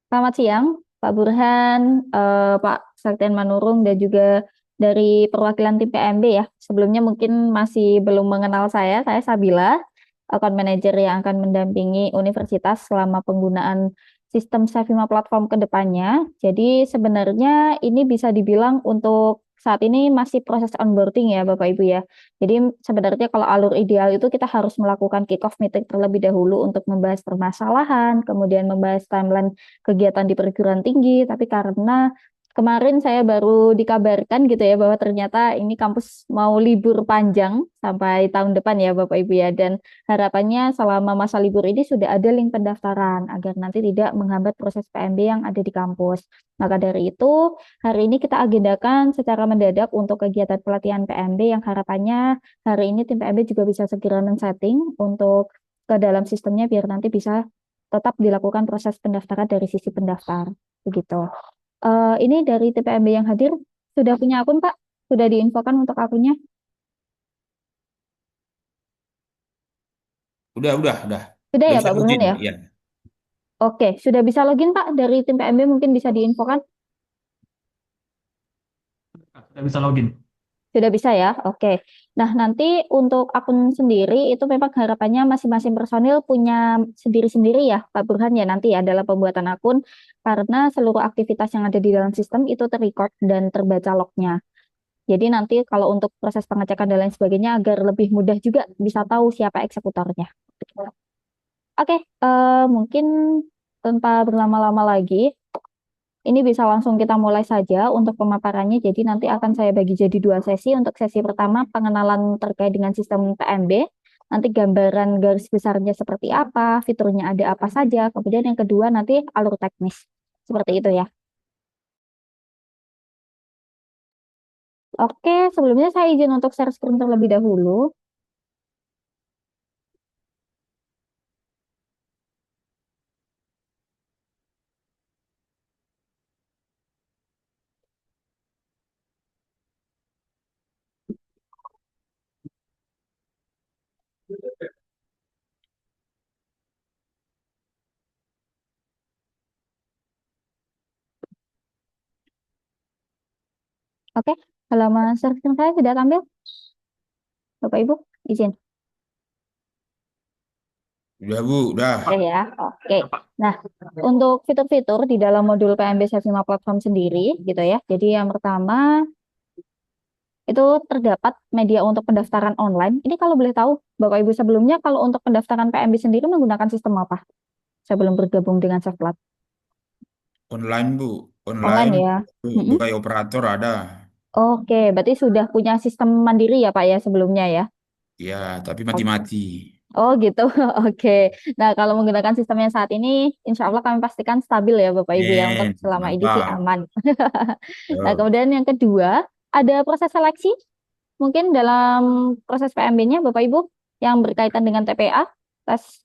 Selamat siang, Pak Burhan, Pak Saktian Manurung, dan juga dari perwakilan tim PMB ya. Sebelumnya mungkin masih belum mengenal saya Sabila, account manager yang akan mendampingi universitas selama penggunaan sistem Savima platform ke depannya. Jadi sebenarnya ini bisa dibilang untuk saat ini masih proses onboarding ya Bapak Ibu ya. Jadi sebenarnya kalau alur ideal itu kita harus melakukan kick-off meeting terlebih dahulu untuk membahas permasalahan, kemudian membahas timeline kegiatan di perguruan tinggi, tapi karena kemarin saya baru dikabarkan gitu ya bahwa ternyata ini kampus mau libur panjang sampai tahun depan ya Bapak Ibu ya, dan harapannya selama masa libur ini sudah ada link pendaftaran agar nanti tidak menghambat proses PMB yang ada di kampus. Maka dari itu, hari ini kita agendakan secara mendadak untuk kegiatan pelatihan PMB yang harapannya hari ini tim PMB juga bisa segera men-setting untuk ke dalam sistemnya biar nanti bisa tetap dilakukan proses pendaftaran dari sisi pendaftar. Begitu. Ini dari TPMB yang hadir, sudah punya akun, Pak? Sudah diinfokan untuk akunnya? Udah. Sudah Udah ya, bisa Pak Burhan login, ya? iya. Oke, sudah bisa login, Pak? Dari tim PMB mungkin bisa diinfokan? Kita bisa login. Sudah bisa ya? Oke. Nah, nanti untuk akun sendiri itu memang harapannya masing-masing personil punya sendiri-sendiri ya, Pak Burhan ya, nanti ya dalam pembuatan akun, karena seluruh aktivitas yang ada di dalam sistem itu terrecord dan terbaca lognya. Jadi nanti kalau untuk proses pengecekan dan lain sebagainya agar lebih mudah juga bisa tahu siapa eksekutornya. Oke, mungkin tanpa berlama-lama lagi, ini bisa langsung kita mulai saja untuk pemaparannya. Jadi nanti akan saya bagi jadi dua sesi. Untuk sesi pertama, pengenalan terkait dengan sistem PMB. Nanti gambaran garis besarnya seperti apa, fiturnya ada apa saja. Kemudian yang kedua nanti alur teknis. Seperti itu ya. Oke, sebelumnya saya izin untuk share screen terlebih dahulu. Oke, halaman share screen saya sudah tampil. Bapak Ibu, izin. Udah, Bu, udah. Oke ya, oke. Nah, untuk fitur-fitur di dalam modul PMB Savima Platform sendiri, gitu ya. Jadi yang pertama itu terdapat media untuk pendaftaran online. Ini kalau boleh tahu, Bapak Ibu sebelumnya kalau untuk pendaftaran PMB sendiri menggunakan sistem apa? Sebelum bergabung dengan Savplat. Online, Bu. Online Online, ya. Mm-mm. by operator ada. Oke, berarti sudah punya sistem mandiri ya Pak ya sebelumnya ya? Ya, tapi Oke. mati-mati. Oh gitu, oke. Nah kalau menggunakan sistem yang saat ini, insya Allah kami pastikan stabil ya Bapak Ibu ya untuk Men, selama ini sih mantap. aman. Nah Yo. kemudian yang kedua, ada proses seleksi mungkin dalam proses PMB-nya Bapak Ibu yang berkaitan dengan TPA, tes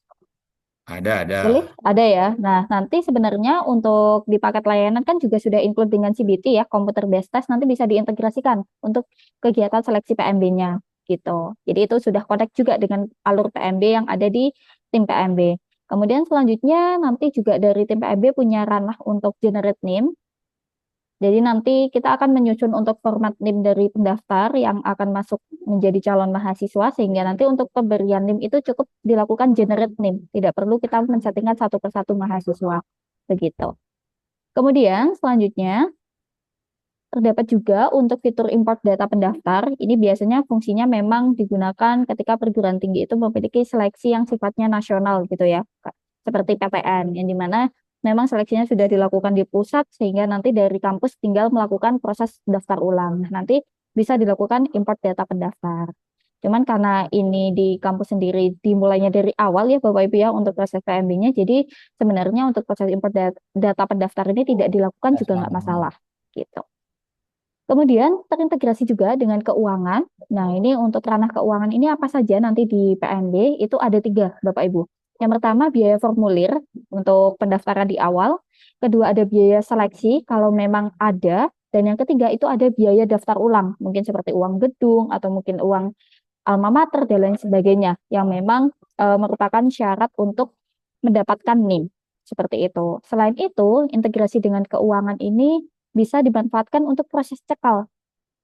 Ada. boleh? Ada ya. Nah nanti sebenarnya untuk di paket layanan kan juga sudah include dengan CBT ya, Computer Based Test, nanti bisa diintegrasikan untuk kegiatan seleksi PMB-nya gitu. Jadi itu sudah connect juga dengan alur PMB yang ada di tim PMB. Kemudian selanjutnya nanti juga dari tim PMB punya ranah untuk generate name. Jadi nanti kita akan menyusun untuk format NIM dari pendaftar yang akan masuk menjadi calon mahasiswa sehingga nanti untuk pemberian NIM itu cukup dilakukan generate NIM. Tidak perlu kita men-settingkan satu persatu mahasiswa. Begitu. Kemudian selanjutnya terdapat juga untuk fitur import data pendaftar. Ini biasanya fungsinya memang digunakan ketika perguruan tinggi itu memiliki seleksi yang sifatnya nasional gitu ya, seperti PTN, yang dimana memang seleksinya sudah dilakukan di pusat sehingga nanti dari kampus tinggal melakukan proses daftar ulang. Nah, nanti bisa dilakukan import data pendaftar. Cuman karena ini di kampus sendiri dimulainya dari awal ya Bapak Ibu ya untuk proses PMB-nya, jadi sebenarnya untuk proses import data pendaftar ini tidak dilakukan juga nggak masalah gitu. Kemudian terintegrasi juga dengan keuangan. Nah, ini untuk ranah keuangan ini apa saja nanti di PNB itu ada tiga, Bapak Ibu. Yang pertama biaya formulir untuk pendaftaran di awal. Kedua ada biaya seleksi kalau memang ada. Dan yang ketiga itu ada biaya daftar ulang, mungkin seperti uang gedung atau mungkin uang alma mater dan lain sebagainya yang memang merupakan syarat untuk mendapatkan NIM Seperti itu. Selain itu, integrasi dengan keuangan ini bisa dimanfaatkan untuk proses cekal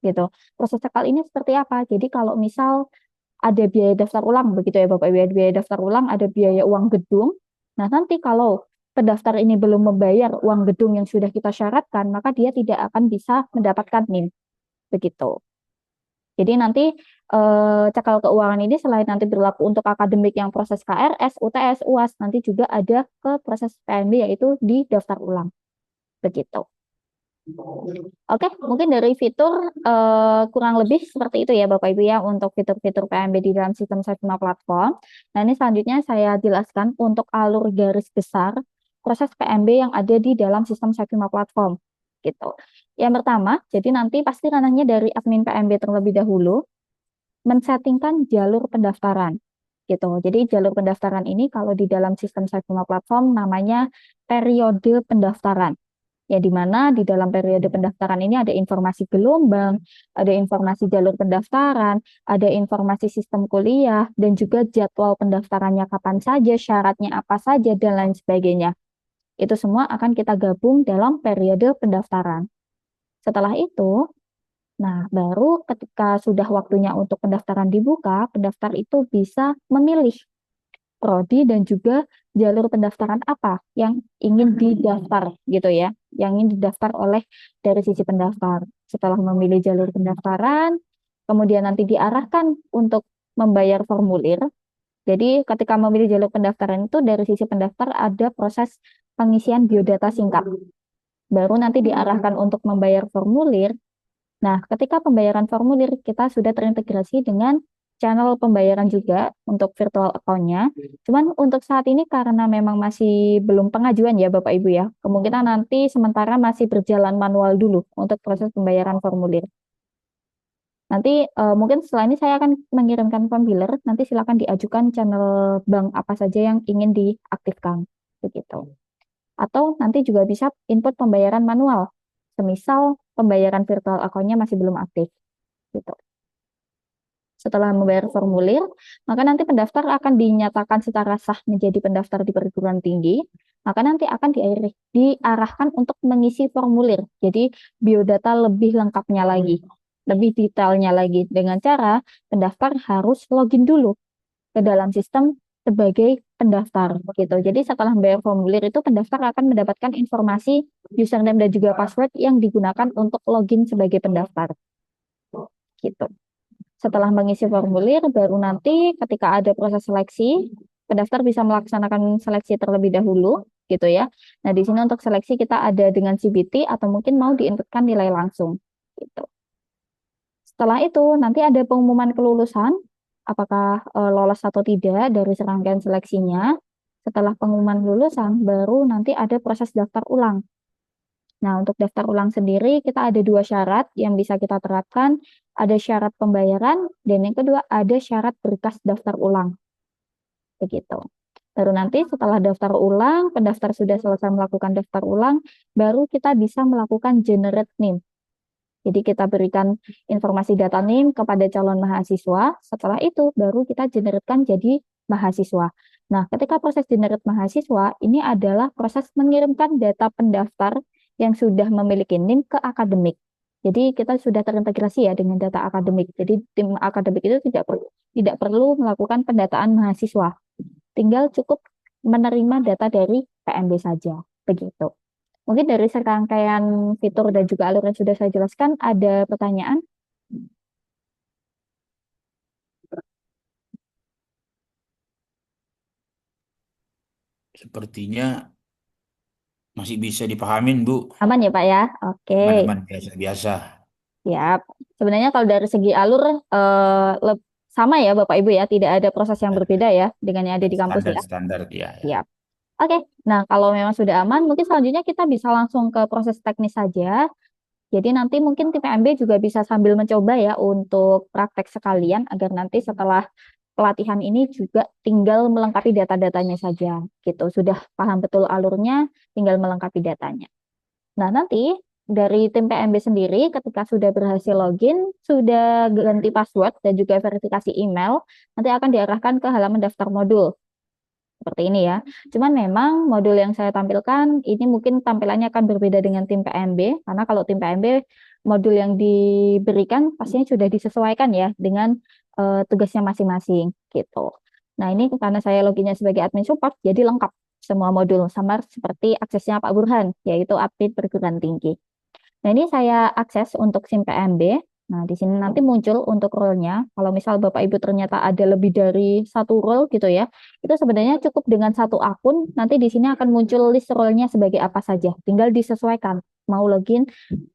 gitu. Proses cekal ini seperti apa? Jadi kalau misal ada biaya daftar ulang begitu ya Bapak Ibu, ada biaya daftar ulang, ada biaya uang gedung. Nah, nanti kalau pendaftar ini belum membayar uang gedung yang sudah kita syaratkan, maka dia tidak akan bisa mendapatkan NIM. Begitu. Jadi nanti cekal keuangan ini selain nanti berlaku untuk akademik yang proses KRS, UTS, UAS, nanti juga ada ke proses PMB yaitu di daftar ulang. Begitu. Oke, mungkin dari fitur kurang lebih seperti itu ya Bapak Ibu ya untuk fitur-fitur PMB di dalam sistem Savima Platform. Nah, ini selanjutnya saya jelaskan untuk alur garis besar proses PMB yang ada di dalam sistem Savima Platform. Gitu. Yang pertama, jadi nanti pasti ranahnya dari admin PMB terlebih dahulu men-settingkan jalur pendaftaran. Gitu. Jadi jalur pendaftaran ini kalau di dalam sistem Savima Platform namanya periode pendaftaran. Ya, di mana di dalam periode pendaftaran ini ada informasi gelombang, ada informasi jalur pendaftaran, ada informasi sistem kuliah, dan juga jadwal pendaftarannya kapan saja, syaratnya apa saja, dan lain sebagainya. Itu semua akan kita gabung dalam periode pendaftaran. Setelah itu, nah baru ketika sudah waktunya untuk pendaftaran dibuka, pendaftar itu bisa memilih prodi dan juga jalur pendaftaran apa yang ingin didaftar gitu ya, yang ingin didaftar oleh dari sisi pendaftar. Setelah memilih jalur pendaftaran, kemudian nanti diarahkan untuk membayar formulir. Jadi ketika memilih jalur pendaftaran itu dari sisi pendaftar ada proses pengisian biodata singkat. Baru nanti diarahkan untuk membayar formulir. Nah, ketika pembayaran formulir kita sudah terintegrasi dengan channel pembayaran juga untuk virtual account-nya. Cuman untuk saat ini karena memang masih belum pengajuan ya Bapak Ibu ya, kemungkinan nanti sementara masih berjalan manual dulu untuk proses pembayaran formulir. Nanti mungkin setelah ini saya akan mengirimkan form biller, nanti silakan diajukan channel bank apa saja yang ingin diaktifkan, begitu. Atau nanti juga bisa input pembayaran manual, semisal pembayaran virtual account-nya masih belum aktif, gitu. Setelah membayar formulir, maka nanti pendaftar akan dinyatakan secara sah menjadi pendaftar di perguruan tinggi, maka nanti akan diarahkan untuk mengisi formulir. Jadi biodata lebih lengkapnya lagi, lebih detailnya lagi dengan cara pendaftar harus login dulu ke dalam sistem sebagai pendaftar gitu. Jadi setelah membayar formulir itu pendaftar akan mendapatkan informasi username dan juga password yang digunakan untuk login sebagai pendaftar. Gitu. Setelah mengisi formulir, baru nanti ketika ada proses seleksi, pendaftar bisa melaksanakan seleksi terlebih dahulu, gitu ya. Nah, di sini untuk seleksi kita ada dengan CBT atau mungkin mau diinputkan nilai langsung, gitu. Setelah itu, nanti ada pengumuman kelulusan, apakah lolos atau tidak dari serangkaian seleksinya. Setelah pengumuman kelulusan, baru nanti ada proses daftar ulang. Nah, untuk daftar ulang sendiri, kita ada dua syarat yang bisa kita terapkan. Ada syarat pembayaran, dan yang kedua ada syarat berkas daftar ulang. Begitu. Baru nanti setelah daftar ulang, pendaftar sudah selesai melakukan daftar ulang, baru kita bisa melakukan generate NIM. Jadi kita berikan informasi data NIM kepada calon mahasiswa, setelah itu baru kita generatekan jadi mahasiswa. Nah, ketika proses generate mahasiswa, ini adalah proses mengirimkan data pendaftar yang sudah memiliki NIM ke akademik. Jadi kita sudah terintegrasi ya dengan data akademik. Jadi tim akademik itu tidak perlu melakukan pendataan mahasiswa. Tinggal cukup menerima data dari PMB saja. Begitu. Mungkin dari serangkaian fitur dan juga alur yang sudah saya jelaskan, ada pertanyaan? Sepertinya masih bisa dipahamin, Bu. Aman ya Pak ya? Oke, Aman-aman biasa-biasa. siap. Sebenarnya kalau dari segi alur sama ya Bapak Ibu ya, tidak ada proses yang berbeda ya dengan yang ada di kampus ya. Standar-standar, ya, ya. Siap. Oke, nah kalau memang sudah aman, mungkin selanjutnya kita bisa langsung ke proses teknis saja. Jadi nanti mungkin tim PMB juga bisa sambil mencoba ya untuk praktek sekalian agar nanti setelah pelatihan ini juga tinggal melengkapi data-datanya saja gitu. Sudah paham betul alurnya, tinggal melengkapi datanya. Nah, nanti dari tim PMB sendiri ketika sudah berhasil login, sudah ganti password dan juga verifikasi email, nanti akan diarahkan ke halaman daftar modul. Seperti ini ya. Cuman memang modul yang saya tampilkan ini mungkin tampilannya akan berbeda dengan tim PMB, karena kalau tim PMB modul yang diberikan pastinya sudah disesuaikan ya dengan tugasnya masing-masing gitu. Nah, ini karena saya loginnya sebagai admin support, jadi lengkap semua modul sama seperti aksesnya Pak Burhan, yaitu admin perguruan tinggi. Nah, ini saya akses untuk SIM PMB. Nah, di sini nanti muncul untuk role-nya. Kalau misal Bapak Ibu ternyata ada lebih dari satu role gitu ya, itu sebenarnya cukup dengan satu akun. Nanti di sini akan muncul list role-nya sebagai apa saja. Tinggal disesuaikan. Mau login,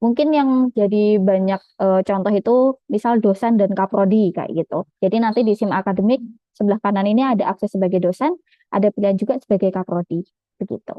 mungkin yang jadi banyak contoh itu misal dosen dan kaprodi kayak gitu. Jadi nanti di SIM akademik sebelah kanan ini ada akses sebagai dosen, ada pilihan juga sebagai kaprodi. Begitu.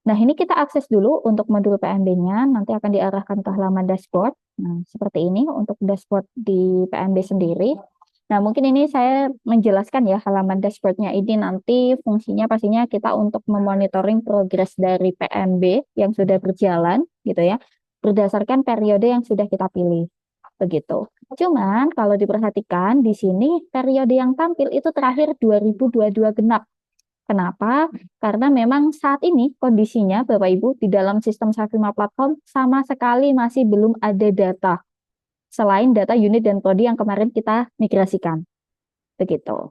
Nah, ini kita akses dulu untuk modul PMB-nya, nanti akan diarahkan ke halaman dashboard. Nah, seperti ini untuk dashboard di PMB sendiri. Nah, mungkin ini saya menjelaskan ya halaman dashboard-nya ini nanti fungsinya pastinya kita untuk memonitoring progres dari PMB yang sudah berjalan gitu ya, berdasarkan periode yang sudah kita pilih. Begitu. Cuman kalau diperhatikan di sini periode yang tampil itu terakhir 2022 genap. Kenapa? Karena memang saat ini kondisinya Bapak Ibu di dalam sistem Savima Platform sama sekali masih belum ada data selain data unit dan prodi yang kemarin kita migrasikan. Begitu.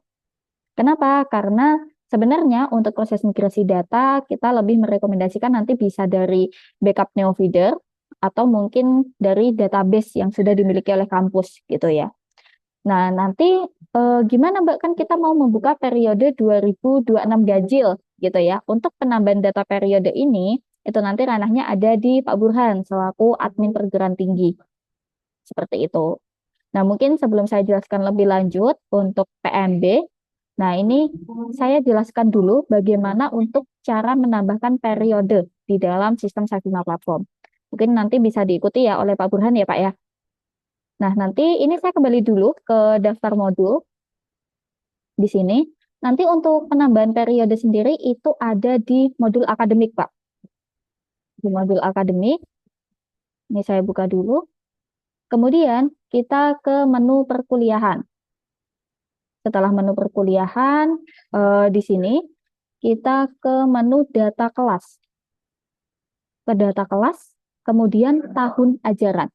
Kenapa? Karena sebenarnya untuk proses migrasi data kita lebih merekomendasikan nanti bisa dari backup Neofeeder atau mungkin dari database yang sudah dimiliki oleh kampus gitu ya. Nah, nanti gimana Mbak? Kan kita mau membuka periode 2026 ganjil gitu ya. Untuk penambahan data periode ini, itu nanti ranahnya ada di Pak Burhan selaku admin perguruan tinggi. Seperti itu. Nah, mungkin sebelum saya jelaskan lebih lanjut untuk PMB, nah ini saya jelaskan dulu bagaimana untuk cara menambahkan periode di dalam sistem Savima Platform. Mungkin nanti bisa diikuti ya oleh Pak Burhan ya Pak ya. Nah, nanti ini saya kembali dulu ke daftar modul di sini. Nanti untuk penambahan periode sendiri itu ada di modul akademik, Pak. Di modul akademik, ini saya buka dulu. Kemudian kita ke menu perkuliahan. Setelah menu perkuliahan, di sini kita ke menu data kelas. Ke data kelas, kemudian tahun ajaran.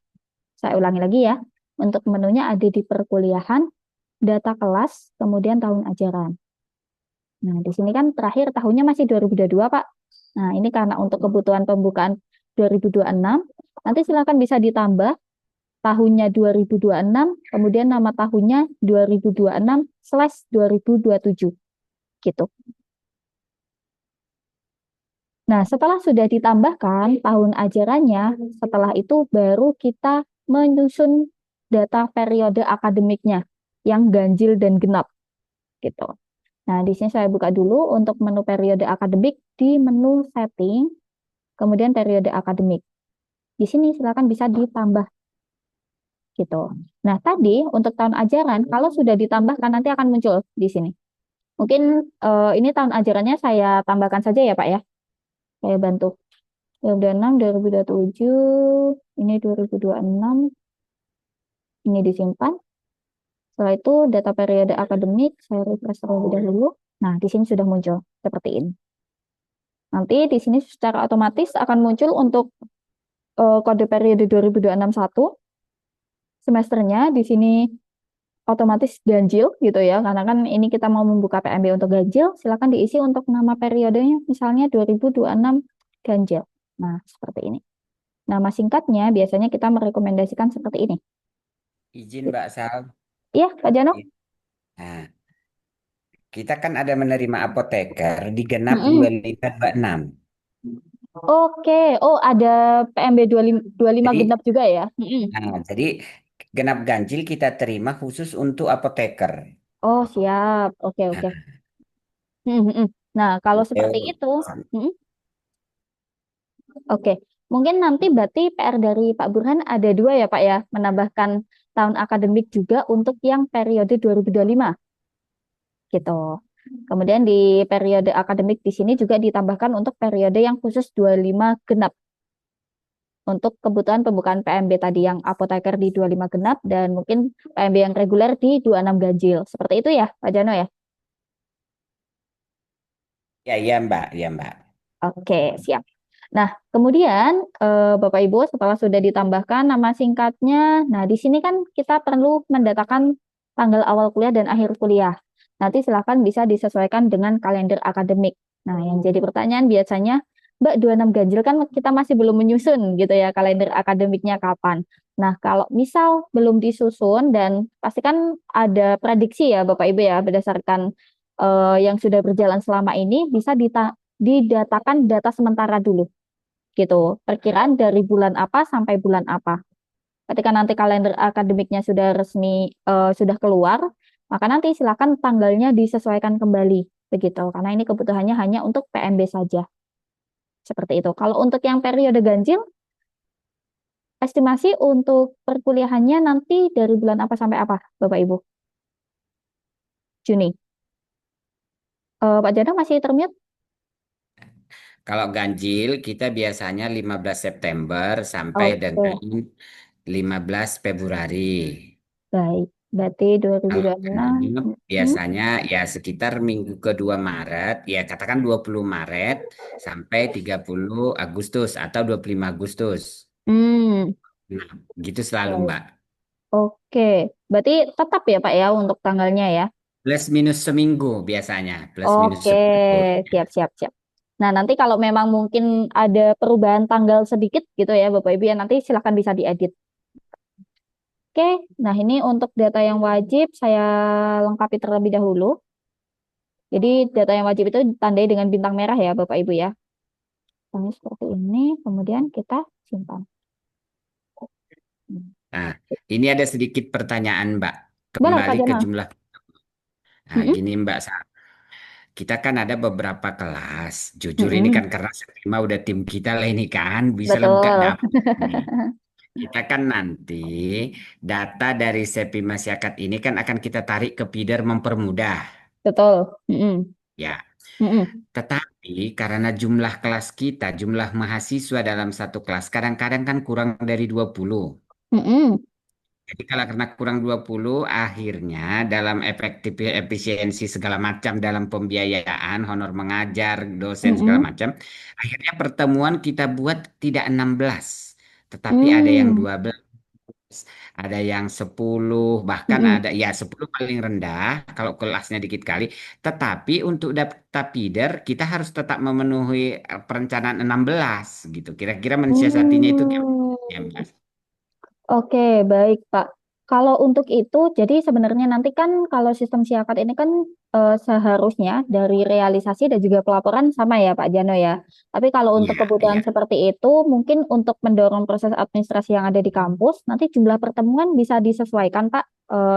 Saya ulangi lagi ya. Untuk menunya ada di perkuliahan, data kelas, kemudian tahun ajaran. Nah, di sini kan terakhir tahunnya masih 2022, Pak. Nah, ini karena untuk kebutuhan pembukaan 2026, nanti silakan bisa ditambah tahunnya 2026, kemudian nama tahunnya 2026/2027. Gitu. Nah, setelah sudah ditambahkan tahun ajarannya, setelah itu baru kita menyusun data periode akademiknya yang ganjil dan genap. Gitu. Nah, di sini saya buka dulu untuk menu periode akademik di menu setting, kemudian periode akademik. Di sini silakan bisa ditambah gitu. Nah, tadi untuk tahun ajaran kalau sudah ditambahkan nanti akan muncul di sini. Mungkin ini tahun ajarannya saya tambahkan saja ya, Pak ya. Saya bantu. 2026, 2027, ini 2026, ini disimpan. Setelah itu data periode akademik saya refresh terlebih dahulu. Nah, di sini sudah muncul seperti ini. Nanti di sini secara otomatis akan muncul untuk kode periode 2026/1 semesternya di sini otomatis ganjil gitu ya. Karena kan ini kita mau membuka PMB untuk ganjil, silakan diisi untuk nama periodenya misalnya 2026 ganjil. Nah, seperti ini. Nama singkatnya biasanya kita merekomendasikan seperti ini. Izin Mbak Sal. Iya, Pak Jano? Nah, kita kan ada menerima apoteker di genap Mm-mm. 2526. Oke, oh ada PMB 25 Jadi, genap juga ya? Mm-mm. jadi genap ganjil kita terima khusus untuk apoteker. Oh, siap. Oke, oke. Mm-mm. Nah, kalau seperti Beliau- itu, mm-mm. Oke. Mungkin nanti berarti PR dari Pak Burhan ada dua ya, Pak ya, menambahkan tahun akademik juga untuk yang periode 2025 gitu. Kemudian di periode akademik di sini juga ditambahkan untuk periode yang khusus 25 genap. Untuk kebutuhan pembukaan PMB tadi yang apoteker di 25 genap dan mungkin PMB yang reguler di 26 ganjil. Seperti itu ya, Pak Jano ya? Ya, iya Mbak, ya Mbak. Oke, siap. Nah, kemudian Bapak Ibu setelah sudah ditambahkan nama singkatnya, nah di sini kan kita perlu mendatakan tanggal awal kuliah dan akhir kuliah. Nanti silakan bisa disesuaikan dengan kalender akademik. Nah, yang jadi pertanyaan biasanya, Mbak 26 ganjil kan kita masih belum menyusun gitu ya kalender akademiknya kapan. Nah, kalau misal belum disusun dan pasti kan ada prediksi ya Bapak Ibu ya berdasarkan yang sudah berjalan selama ini bisa didatakan data sementara dulu gitu. Perkiraan dari bulan apa sampai bulan apa. Ketika nanti kalender akademiknya sudah resmi sudah keluar, maka nanti silakan tanggalnya disesuaikan kembali begitu. Karena ini kebutuhannya hanya untuk PMB saja. Seperti itu. Kalau untuk yang periode ganjil, estimasi untuk perkuliahannya nanti dari bulan apa sampai apa, Bapak Ibu? Juni. Pak Jana masih termute? Kalau ganjil kita biasanya 15 September sampai dengan Oke, 15 Februari. baik. Berarti Kalau 2026. genap biasanya ya sekitar minggu kedua Maret, ya katakan 20 Maret sampai 30 Agustus atau 25 Agustus. Hmm, Nah, gitu selalu baik. Mbak. Oke, berarti tetap ya Pak ya untuk tanggalnya ya. Plus minus seminggu biasanya, plus minus Oke, seminggu. siap siap siap. Nah, nanti kalau memang mungkin ada perubahan tanggal sedikit gitu ya Bapak Ibu ya, nanti silakan bisa diedit. Oke, nah ini untuk data yang wajib saya lengkapi terlebih dahulu. Jadi data yang wajib itu ditandai dengan bintang merah ya Bapak Ibu ya. Ini seperti ini, kemudian kita simpan. Nah, ini ada sedikit pertanyaan Mbak. Boleh Pak Kembali ke Jana? jumlah. Nah, Mm-mm, gini Mbak, kita kan ada beberapa kelas. Jujur ini mm-mm, kan karena Serima udah tim kita lah ini kan, bisa lah buka betul, dapur nih. Kita kan nanti data dari Sepi Masyarakat ini kan akan kita tarik ke feeder mempermudah. betul. Mm-mm, Ya, mm-mm, tetapi karena jumlah kelas kita, jumlah mahasiswa dalam satu kelas kadang-kadang kan kurang dari 20. mm-mm, Jadi kalau karena kurang 20, akhirnya dalam efektif efisiensi segala macam dalam pembiayaan, honor mengajar, dosen segala mm-mm. macam, akhirnya pertemuan kita buat tidak 16, tetapi ada yang Hmm, 12, ada yang 10, bahkan mm-mm. ada ya 10 paling rendah kalau kelasnya dikit kali, tetapi untuk daftar feeder kita harus tetap memenuhi perencanaan 16 gitu. Kira-kira mensiasatinya itu gimana? Hmm. Ya, Mas? Oke, baik, Pak. Kalau untuk itu, jadi sebenarnya nanti kan kalau sistem siakat ini kan seharusnya dari realisasi dan juga pelaporan sama ya, Pak Jano ya. Tapi kalau untuk Iya, kebutuhan iya. seperti itu, mungkin untuk mendorong proses administrasi yang ada di kampus, nanti jumlah pertemuan bisa disesuaikan, Pak,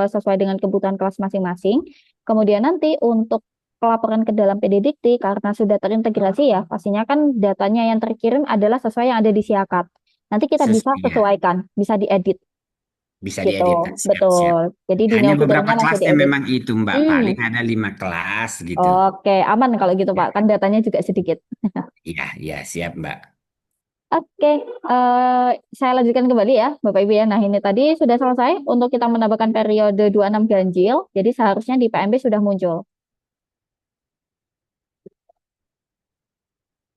sesuai dengan kebutuhan kelas masing-masing. Kemudian nanti untuk pelaporan ke dalam PDDikti, karena sudah terintegrasi ya, pastinya kan datanya yang terkirim adalah sesuai yang ada di siakat. Nanti kita bisa Iya. sesuaikan, bisa diedit Bisa gitu. diedit, siap-siap. Betul. Jadi di Hanya beberapa neofeedernya langsung kelasnya diedit. memang itu Mbak, Hmm. paling ada 5 kelas gitu. Oke, aman kalau gitu Ya, Pak. Kan datanya juga sedikit. iya, iya, siap Mbak. Oke, saya lanjutkan kembali ya, Bapak Ibu ya. Nah, ini tadi sudah selesai untuk kita menambahkan periode 26 ganjil. Jadi seharusnya di PMB sudah muncul.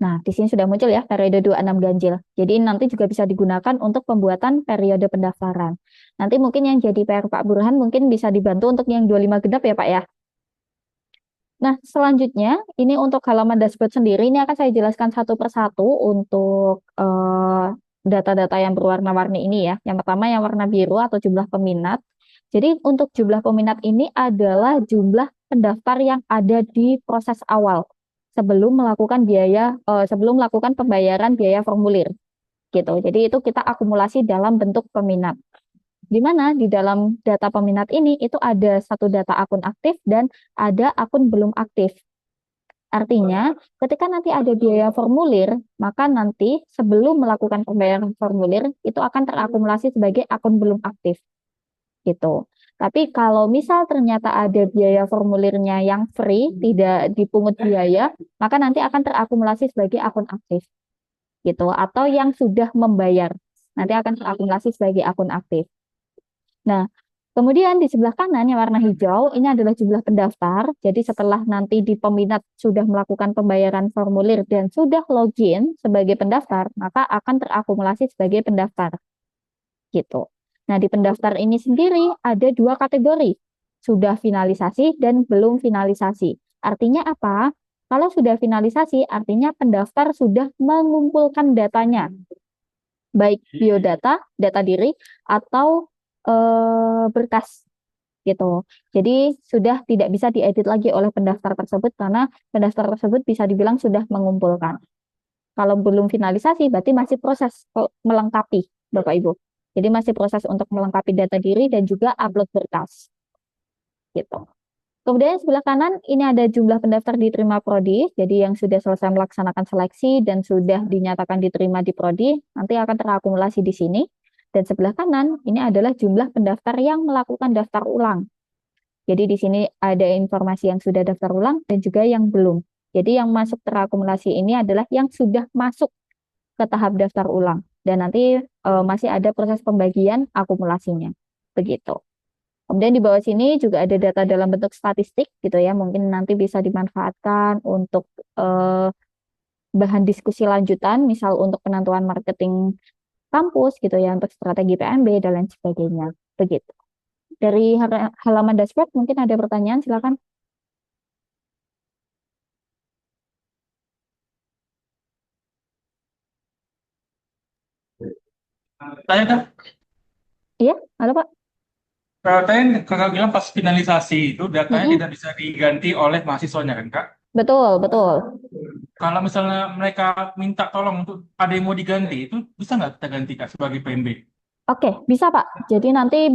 Nah, di sini sudah muncul ya periode 26 ganjil. Jadi ini nanti juga bisa digunakan untuk pembuatan periode pendaftaran. Nanti mungkin yang jadi PR Pak Burhan mungkin bisa dibantu untuk yang 25 genap ya Pak ya. Nah, selanjutnya ini untuk halaman dashboard sendiri ini akan saya jelaskan satu persatu untuk data-data yang berwarna-warni ini ya. Yang pertama yang warna biru atau jumlah peminat. Jadi untuk jumlah peminat ini adalah jumlah pendaftar yang ada di proses awal sebelum melakukan sebelum melakukan pembayaran biaya formulir gitu. Jadi itu kita akumulasi dalam bentuk peminat. Di mana di dalam data peminat ini itu ada satu data akun aktif dan ada akun belum aktif. Artinya, ketika nanti ada biaya formulir, maka nanti sebelum melakukan pembayaran formulir itu akan terakumulasi sebagai akun belum aktif gitu. Tapi kalau misal ternyata ada biaya formulirnya yang free, tidak dipungut biaya, maka nanti akan terakumulasi sebagai akun aktif gitu. Atau yang sudah membayar, nanti akan terakumulasi sebagai akun aktif. Nah, Kemudian di sebelah kanan yang warna hijau, ini adalah jumlah pendaftar. Jadi setelah nanti di peminat sudah melakukan pembayaran formulir dan sudah login sebagai pendaftar, maka akan terakumulasi sebagai pendaftar. Gitu. Nah, di pendaftar ini sendiri ada dua kategori, sudah finalisasi dan belum finalisasi. Artinya apa? Kalau sudah finalisasi, artinya pendaftar sudah mengumpulkan datanya, baik biodata, data diri, atau berkas gitu. Jadi sudah tidak bisa diedit lagi oleh pendaftar tersebut karena pendaftar tersebut bisa dibilang sudah mengumpulkan. Kalau belum finalisasi berarti masih proses melengkapi, Bapak Ibu. Jadi masih proses untuk melengkapi data diri dan juga upload berkas. Gitu. Kemudian sebelah kanan ini ada jumlah pendaftar diterima prodi. Jadi yang sudah selesai melaksanakan seleksi dan sudah dinyatakan diterima di prodi nanti akan terakumulasi di sini. Dan sebelah kanan ini adalah jumlah pendaftar yang melakukan daftar ulang. Jadi di sini ada informasi yang sudah daftar ulang dan juga yang belum. Jadi yang masuk terakumulasi ini adalah yang sudah masuk ke tahap daftar ulang. Dan nanti masih ada proses pembagian akumulasinya. Begitu. Kemudian di bawah sini juga ada data dalam bentuk statistik gitu ya. Mungkin nanti bisa dimanfaatkan untuk bahan diskusi lanjutan, misal untuk penentuan marketing kampus gitu ya, untuk strategi PMB dan lain sebagainya. Begitu. Dari halaman dashboard mungkin ada pertanyaan, silakan. Tanya kan, Iya, halo Pak. tadi kakak bilang pas finalisasi itu datanya Mm-mm. tidak bisa diganti oleh mahasiswanya kan kak? Betul, betul. Kalau misalnya mereka minta tolong untuk ada yang mau diganti, itu bisa nggak kita ganti kak sebagai PMB? Oke, bisa Pak. Jadi nanti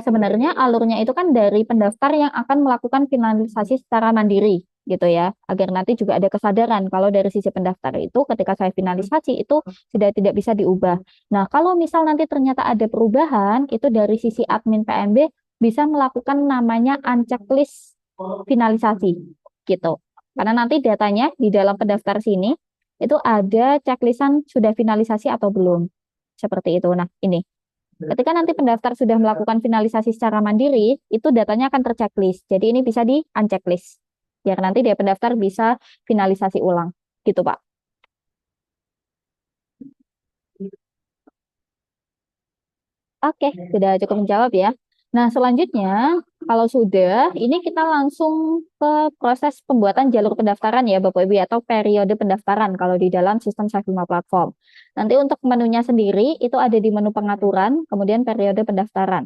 sebenarnya alurnya itu kan dari pendaftar yang akan melakukan finalisasi secara mandiri gitu ya, agar nanti juga ada kesadaran kalau dari sisi pendaftar itu ketika saya finalisasi itu sudah tidak bisa diubah. Nah, kalau misal nanti ternyata ada perubahan, itu dari sisi admin PMB bisa melakukan namanya unchecklist finalisasi gitu. Karena nanti datanya di dalam pendaftar sini itu ada checklistan sudah finalisasi atau belum. Seperti itu. Nah, ini. Ketika nanti pendaftar sudah melakukan finalisasi secara mandiri, itu datanya akan terchecklist. Jadi ini bisa di unchecklist. Biar nanti dia pendaftar bisa finalisasi ulang. Gitu, Pak. Oke, sudah cukup menjawab ya. Nah, selanjutnya, kalau sudah, ini kita langsung ke proses pembuatan jalur pendaftaran ya, Bapak Ibu, atau periode pendaftaran kalau di dalam sistem Savima Platform. Nanti untuk menunya sendiri, itu ada di menu pengaturan, kemudian periode pendaftaran.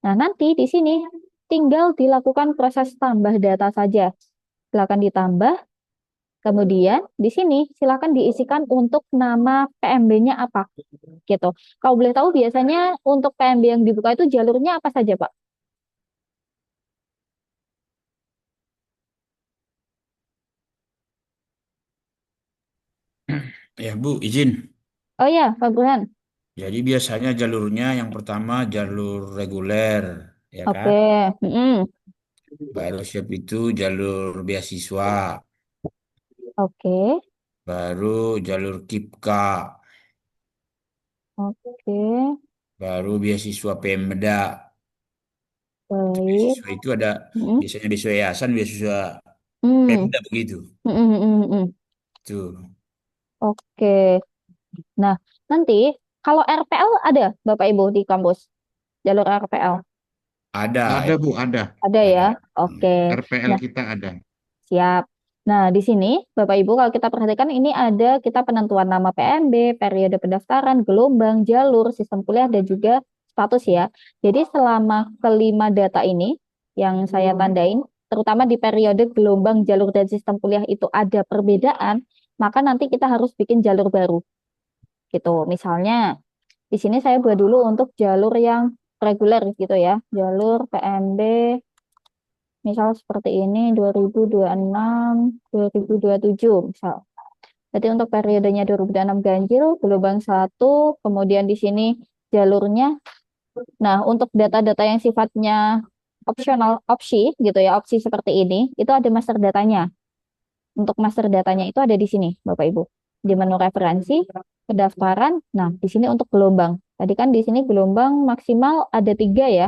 Nah, nanti di sini tinggal dilakukan proses tambah data saja. Silakan ditambah. Kemudian di sini silakan diisikan untuk nama PMB-nya apa. Gitu. Kalau boleh tahu biasanya untuk PMB yang dibuka itu jalurnya apa saja, Pak? Ya Bu, izin. Oh ya, Pak Burhan. Jadi biasanya jalurnya yang pertama jalur reguler, ya Oke. kan? Mm-mm. Baru siap itu jalur beasiswa, Oke. baru jalur KIPKA, Oke. baru beasiswa Pemda. Itu Baik. beasiswa itu ada Mm-mm. biasanya beasiswa yayasan, beasiswa Mm. Pemda begitu. Mm-mm, mm-mm, mm. Itu Oke. Nah, nanti kalau RPL ada, Bapak Ibu, di kampus? Jalur RPL? ada, Ada Bu, ada. Ada ya? ada. Oke. RPL Nah, kita ada. siap. Nah, di sini Bapak Ibu kalau kita perhatikan ini ada kita penentuan nama PMB, periode pendaftaran, gelombang, jalur, sistem kuliah dan juga status ya. Jadi selama kelima data ini yang saya tandain, terutama di periode gelombang, jalur dan sistem kuliah itu ada perbedaan, maka nanti kita harus bikin jalur baru gitu. Misalnya di sini saya buat dulu untuk jalur yang reguler gitu ya. Jalur PMB misal seperti ini 2026, 2027 misal. Jadi untuk periodenya 2026 ganjil, gelombang 1, kemudian di sini jalurnya. Nah, untuk data-data yang sifatnya opsional, opsi gitu ya, opsi seperti ini, itu ada master datanya. Untuk master datanya itu ada di sini, Bapak Ibu. di menu referensi, pendaftaran. Nah, di sini untuk gelombang. Tadi kan di sini gelombang maksimal ada 3 ya.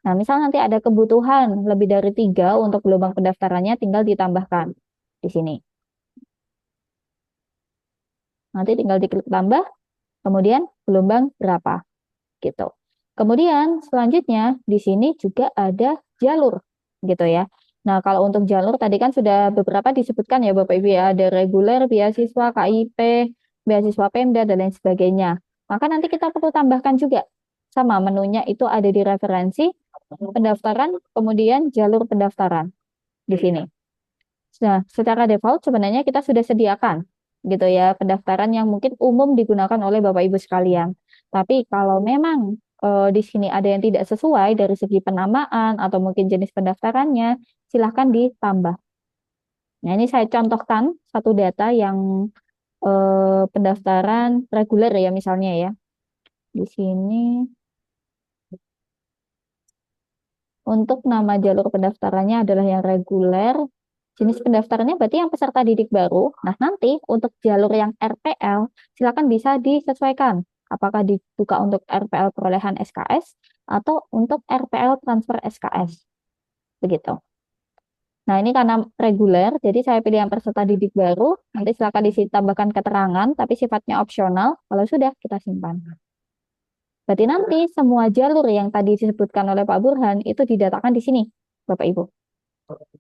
Nah, misal nanti ada kebutuhan lebih dari 3 untuk gelombang pendaftarannya, tinggal ditambahkan di sini. Nanti tinggal diklik tambah, kemudian gelombang berapa, gitu. Kemudian selanjutnya di sini juga ada jalur, gitu ya. Nah, kalau untuk jalur tadi kan sudah beberapa disebutkan ya Bapak Ibu ya, ada reguler, beasiswa, KIP, beasiswa Pemda, dan lain sebagainya. Maka nanti kita perlu tambahkan juga. Sama menunya itu ada di referensi, pendaftaran, kemudian jalur pendaftaran di sini. Nah, secara default sebenarnya kita sudah sediakan gitu ya pendaftaran yang mungkin umum digunakan oleh Bapak Ibu sekalian. Tapi kalau memang di sini ada yang tidak sesuai dari segi penamaan atau mungkin jenis pendaftarannya, silahkan ditambah. Nah, ini saya contohkan satu data yang pendaftaran reguler ya misalnya ya. Di sini untuk nama jalur pendaftarannya adalah yang reguler. Jenis pendaftarannya berarti yang peserta didik baru. Nah, nanti untuk jalur yang RPL, silakan bisa disesuaikan. Apakah dibuka untuk RPL perolehan SKS atau untuk RPL transfer SKS. Begitu. Nah, ini karena reguler, jadi saya pilih yang peserta didik baru. Nanti silakan ditambahkan keterangan, tapi sifatnya opsional. Kalau sudah, kita simpan. Berarti nanti semua jalur yang tadi disebutkan oleh Pak Burhan itu didatakan di sini, Bapak Ibu.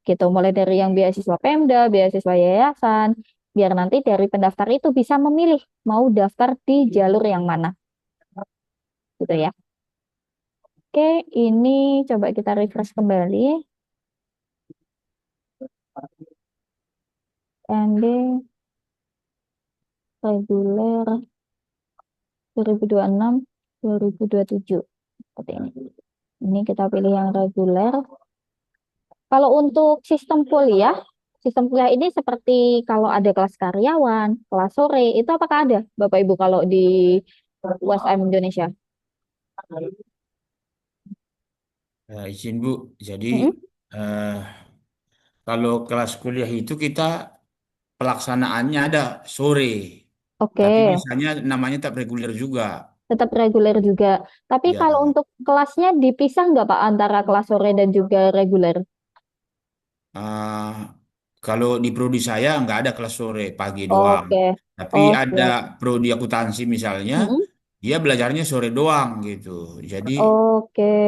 Gitu, mulai dari yang beasiswa Pemda, beasiswa yayasan, biar nanti dari pendaftar itu bisa memilih mau daftar di jalur yang mana. Gitu ya. Oke, ini coba kita refresh kembali. MB reguler 2026-2027. Seperti ini. Ini kita pilih yang reguler. Kalau untuk sistem kuliah ini seperti kalau ada kelas karyawan, kelas sore, itu apakah ada Bapak Ibu kalau di USM Indonesia? Izin Bu, jadi Mm-mm. eh, kalau kelas kuliah itu kita pelaksanaannya ada sore, Oke, tapi biasanya namanya tak reguler juga. tetap reguler juga. Tapi Ya, kalau untuk kelasnya dipisah nggak Pak antara kelas sore dan juga reguler? eh, kalau di prodi saya nggak ada kelas sore, pagi doang. Oke, Tapi oh ada siap. prodi akuntansi misalnya, Mm-mm. dia belajarnya sore doang gitu. Jadi Oke.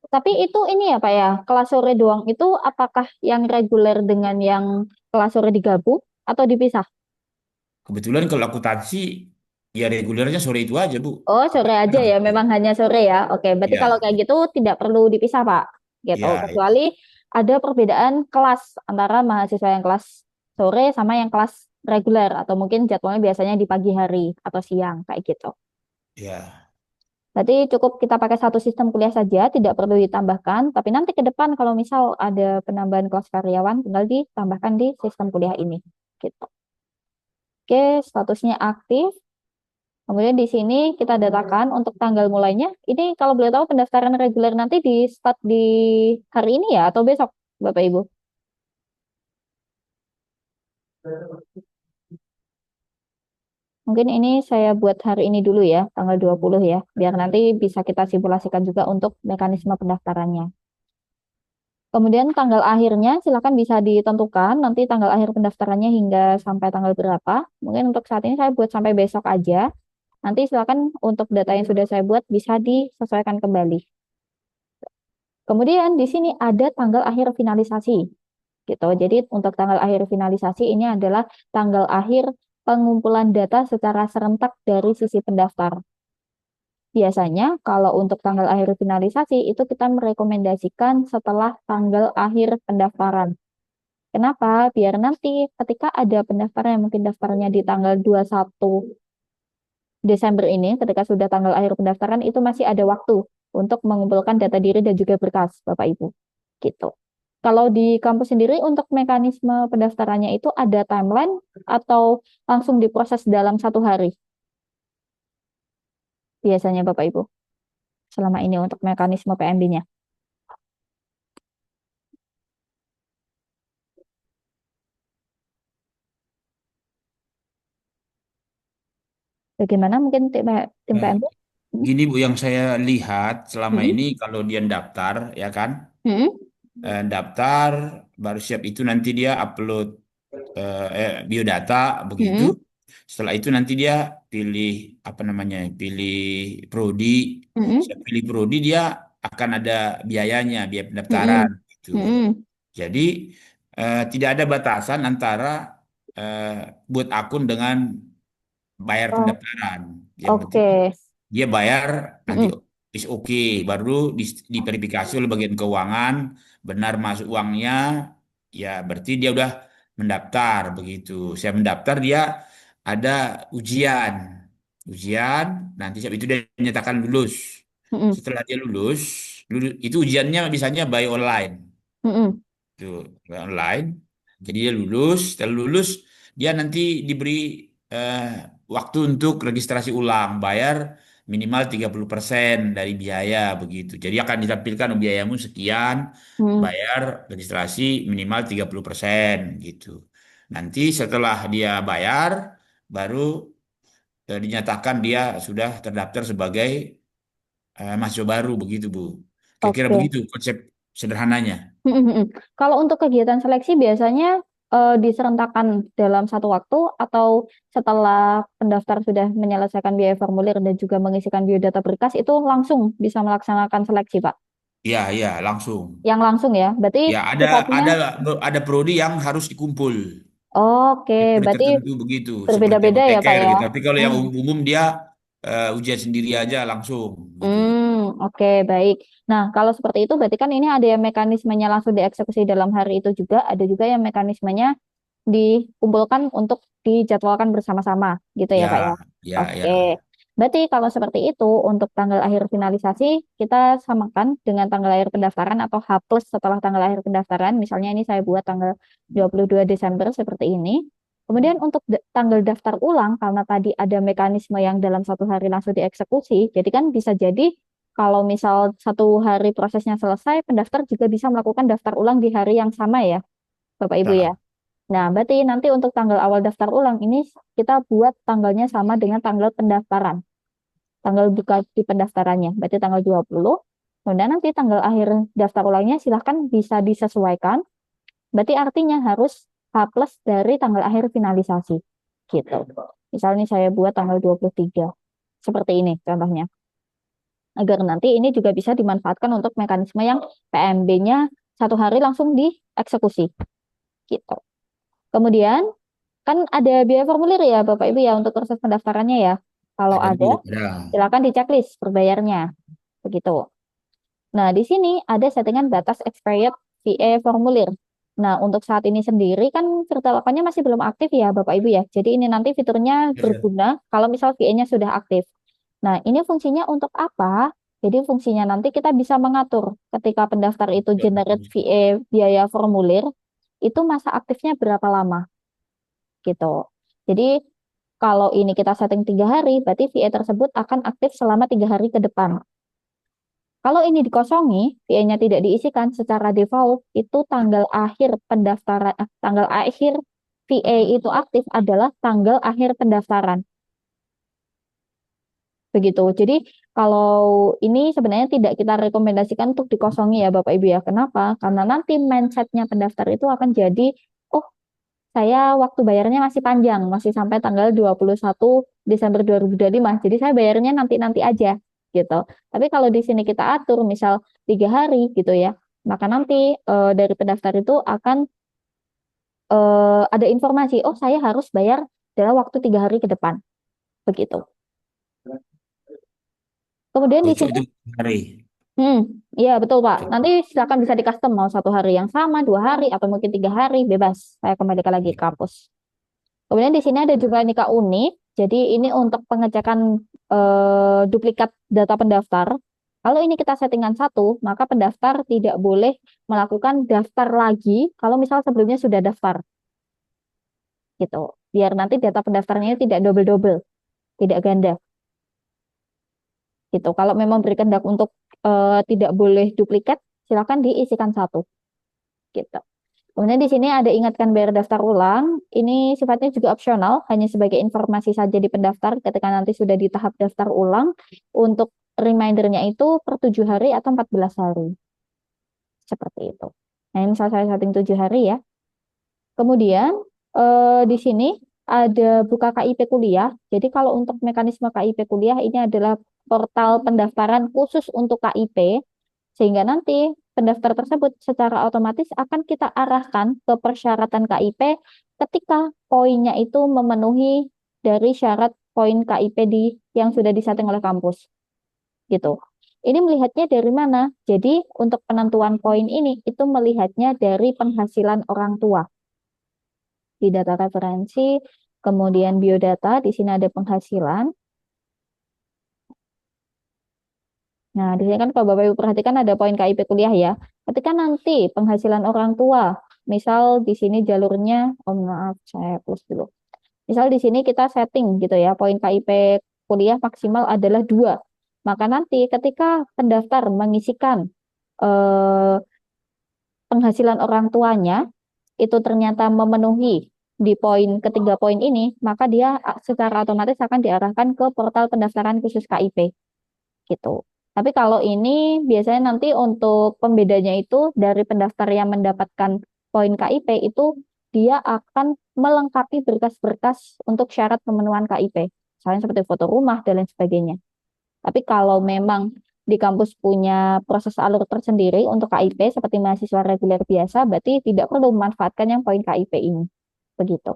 Tapi itu ini ya Pak ya, kelas sore doang itu apakah yang reguler dengan yang kelas sore digabung atau dipisah? kebetulan kalau akuntansi ya regulernya sore itu aja Bu. Oh, Apa sore aja ya, gitu? memang hanya sore ya. Oke, berarti kalau Ya, kayak gitu tidak perlu dipisah, Pak. Gitu. ya, Kecuali ada perbedaan kelas antara mahasiswa yang kelas sore sama yang kelas reguler atau mungkin jadwalnya biasanya di pagi hari atau siang kayak gitu. ya. Berarti cukup kita pakai satu sistem kuliah saja, tidak perlu ditambahkan. Tapi nanti ke depan kalau misal ada penambahan kelas karyawan, tinggal ditambahkan di sistem kuliah ini. Gitu. Oke, statusnya aktif. Kemudian di sini kita datakan untuk tanggal mulainya. Ini kalau boleh tahu pendaftaran reguler nanti di start di hari ini ya atau besok, Bapak Ibu? Mungkin ini saya buat hari ini dulu ya, tanggal 20 ya, biar nanti bisa kita simulasikan juga untuk mekanisme pendaftarannya. Kemudian tanggal akhirnya silakan bisa ditentukan nanti tanggal akhir pendaftarannya hingga sampai tanggal berapa. Mungkin untuk saat ini saya buat sampai besok aja. Nanti silakan untuk data yang sudah saya buat bisa disesuaikan kembali. Kemudian di sini ada tanggal akhir finalisasi gitu. Jadi untuk tanggal akhir finalisasi ini adalah tanggal akhir pengumpulan data secara serentak dari sisi pendaftar. Biasanya kalau untuk tanggal akhir finalisasi itu kita merekomendasikan setelah tanggal akhir pendaftaran. Kenapa? Biar nanti ketika ada pendaftaran yang mungkin daftarnya di tanggal 21 Desember ini, ketika sudah tanggal akhir pendaftaran itu masih ada waktu untuk mengumpulkan data diri dan juga berkas, Bapak Ibu. Gitu. Kalau di kampus sendiri untuk mekanisme pendaftarannya itu ada timeline atau langsung diproses dalam 1 hari? Biasanya Bapak Ibu, selama ini untuk mekanisme PMB-nya. Bagaimana mungkin tim Nah, PMB? Hmm? gini Bu, yang saya lihat selama Hmm? ini kalau dia daftar, ya kan, Hmm? daftar baru siap itu nanti dia upload biodata begitu. Hmm? Setelah itu nanti dia pilih apa namanya, pilih prodi. Hmm? Saya pilih prodi dia akan ada biayanya, biaya Hmm? pendaftaran gitu. Hmm? Jadi tidak ada batasan antara eh, buat akun dengan bayar Oh, pendaftaran. Yang penting oke. dia bayar nanti Hmm? is oke, baru diverifikasi oleh bagian keuangan, benar masuk uangnya, ya berarti dia udah mendaftar begitu. Saya mendaftar dia ada ujian, ujian nanti saat itu dia dinyatakan lulus. Hmm? Setelah dia lulus, itu ujiannya misalnya by online. Hmm? Itu online. Jadi dia lulus, setelah lulus dia nanti diberi eh, waktu untuk registrasi ulang, bayar minimal 30% dari biaya begitu. Jadi akan ditampilkan biayamu sekian, Hmm? bayar registrasi minimal 30% gitu. Nanti setelah dia bayar, baru dinyatakan dia sudah terdaftar sebagai mahasiswa baru begitu, Bu. Kira-kira Oke. begitu konsep sederhananya. Kalau untuk kegiatan seleksi biasanya diserentakkan dalam satu waktu atau setelah pendaftar sudah menyelesaikan biaya formulir dan juga mengisikan biodata berkas itu langsung bisa melaksanakan seleksi, Pak. Iya, iya, langsung. Yang langsung ya. Berarti Ya, sifatnya ada prodi yang harus dikumpul. oke, Di prodi berarti tertentu begitu, seperti berbeda-beda ya, Pak apoteker ya. gitu. Tapi kalau yang Hmm. umum dia ujian sendiri aja langsung gitu. Oke, baik. Nah, kalau seperti itu berarti kan ini ada yang mekanismenya langsung dieksekusi dalam hari itu juga, ada juga yang mekanismenya dikumpulkan untuk dijadwalkan bersama-sama gitu ya Pak ya. Ya, ya, Oke. ya. Berarti kalau seperti itu untuk tanggal akhir finalisasi kita samakan dengan tanggal akhir pendaftaran atau H plus setelah tanggal akhir pendaftaran. Misalnya ini saya buat tanggal 22 Desember seperti ini. Kemudian untuk tanggal daftar ulang karena tadi ada mekanisme yang dalam satu hari langsung dieksekusi. Jadi kan bisa jadi kalau misal satu hari prosesnya selesai, pendaftar juga bisa melakukan daftar ulang di hari yang sama ya, Bapak Ibu ya. Nah, Nah, berarti nanti untuk tanggal awal daftar ulang ini kita buat tanggalnya sama dengan tanggal pendaftaran. Tanggal buka di pendaftarannya, berarti tanggal 20. Kemudian nanti tanggal akhir daftar ulangnya silahkan bisa disesuaikan. Berarti artinya harus H plus dari tanggal akhir finalisasi. Gitu. Misalnya saya buat tanggal 23. Seperti ini contohnya. Agar nanti ini juga bisa dimanfaatkan untuk mekanisme yang PMB-nya satu hari langsung dieksekusi. Gitu. Kemudian kan ada biaya formulir ya Bapak Ibu ya untuk proses pendaftarannya ya. Kalau ada ada, Bu, ada. silakan diceklis berbayarnya. Begitu. Nah, di sini ada settingan batas expired VA formulir. Nah, untuk saat ini sendiri kan Virtual masih belum aktif ya Bapak Ibu ya. Jadi ini nanti fiturnya Ya. berguna kalau misal VA-nya sudah aktif. Nah, ini fungsinya untuk apa? Jadi fungsinya nanti kita bisa mengatur ketika pendaftar itu generate VA biaya formulir, itu masa aktifnya berapa lama gitu. Jadi kalau ini kita setting 3 hari, berarti VA tersebut akan aktif selama 3 hari ke depan. Kalau ini dikosongi, VA-nya tidak diisikan secara default, itu tanggal akhir pendaftaran, tanggal akhir VA itu aktif adalah tanggal akhir pendaftaran. Begitu. Jadi kalau ini sebenarnya tidak kita rekomendasikan untuk dikosongi ya Bapak Ibu ya. Kenapa? Karena nanti mindsetnya pendaftar itu akan jadi, oh saya waktu bayarnya masih panjang, masih sampai tanggal 21 Desember 2025. Jadi saya bayarnya nanti-nanti aja gitu. Tapi kalau di sini kita atur misal 3 hari gitu ya, maka nanti dari pendaftar itu akan ada informasi, oh saya harus bayar dalam waktu 3 hari ke depan. Begitu. Kemudian di Cocok sini itu hari. Iya betul Pak. Nanti silakan bisa di custom mau 1 hari yang sama, 2 hari, atau mungkin 3 hari, bebas. Saya kembalikan lagi ke hapus. Kemudian di sini ada juga nik unik. Jadi ini untuk pengecekan duplikat data pendaftar. Kalau ini kita settingan 1, maka pendaftar tidak boleh melakukan daftar lagi kalau misal sebelumnya sudah daftar. Gitu. Biar nanti data pendaftarnya tidak double-double, tidak ganda. Gitu. Kalau memang berkehendak untuk tidak boleh duplikat, silakan diisikan 1. Gitu. Kemudian di sini ada ingatkan bayar daftar ulang. Ini sifatnya juga opsional, hanya sebagai informasi saja di pendaftar ketika nanti sudah di tahap daftar ulang. Untuk remindernya itu per 7 hari atau 14 hari. Seperti itu. Nah, ini misal saya setting 7 hari ya. Kemudian di sini ada buka KIP kuliah. Jadi kalau untuk mekanisme KIP kuliah ini adalah portal pendaftaran khusus untuk KIP, sehingga nanti pendaftar tersebut secara otomatis akan kita arahkan ke persyaratan KIP ketika poinnya itu memenuhi dari syarat poin KIP yang sudah disetting oleh kampus. Gitu. Ini melihatnya dari mana? Jadi untuk penentuan poin ini itu melihatnya dari penghasilan orang tua. Di data referensi, kemudian biodata, di sini ada penghasilan. Nah, di sini kan kalau Bapak Ibu perhatikan ada poin KIP kuliah ya. Ketika nanti penghasilan orang tua, misal di sini jalurnya, oh maaf, saya plus dulu. Misal di sini kita setting gitu ya, poin KIP kuliah maksimal adalah 2. Maka nanti ketika pendaftar mengisikan penghasilan orang tuanya, itu ternyata memenuhi di ketiga poin ini, maka dia secara otomatis akan diarahkan ke portal pendaftaran khusus KIP gitu. Tapi kalau ini biasanya nanti untuk pembedanya itu dari pendaftar yang mendapatkan poin KIP itu dia akan melengkapi berkas-berkas untuk syarat pemenuhan KIP, misalnya seperti foto rumah dan lain sebagainya. Tapi kalau memang di kampus punya proses alur tersendiri untuk KIP seperti mahasiswa reguler biasa, berarti tidak perlu memanfaatkan yang poin KIP ini. Begitu.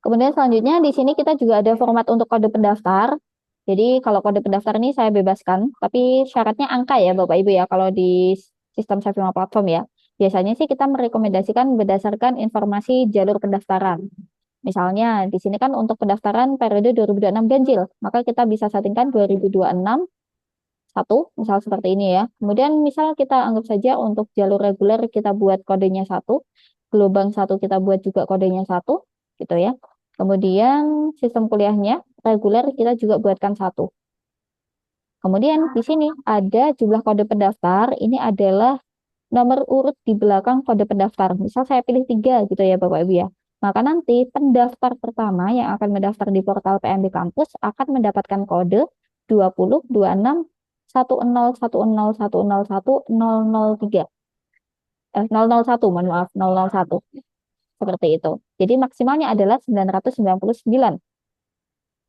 Kemudian selanjutnya di sini kita juga ada format untuk kode pendaftar. Jadi kalau kode pendaftar ini saya bebaskan, tapi syaratnya angka ya Bapak Ibu ya kalau di sistem Savima Platform ya. Biasanya sih kita merekomendasikan berdasarkan informasi jalur pendaftaran. Misalnya di sini kan untuk pendaftaran periode 2026 ganjil, maka kita bisa settingkan 2026 1, misal seperti ini ya. Kemudian misal kita anggap saja untuk jalur reguler kita buat kodenya 1, gelombang 1 kita buat juga kodenya 1, gitu ya. Kemudian sistem kuliahnya reguler kita juga buatkan 1. Kemudian di sini ada jumlah kode pendaftar, ini adalah nomor urut di belakang kode pendaftar. Misal saya pilih 3 gitu ya Bapak Ibu ya. Maka nanti pendaftar pertama yang akan mendaftar di portal PMB Kampus akan mendapatkan kode 20 26 10 10 10 1 003. 001, mohon maaf, 001. Seperti itu. Jadi maksimalnya adalah 999.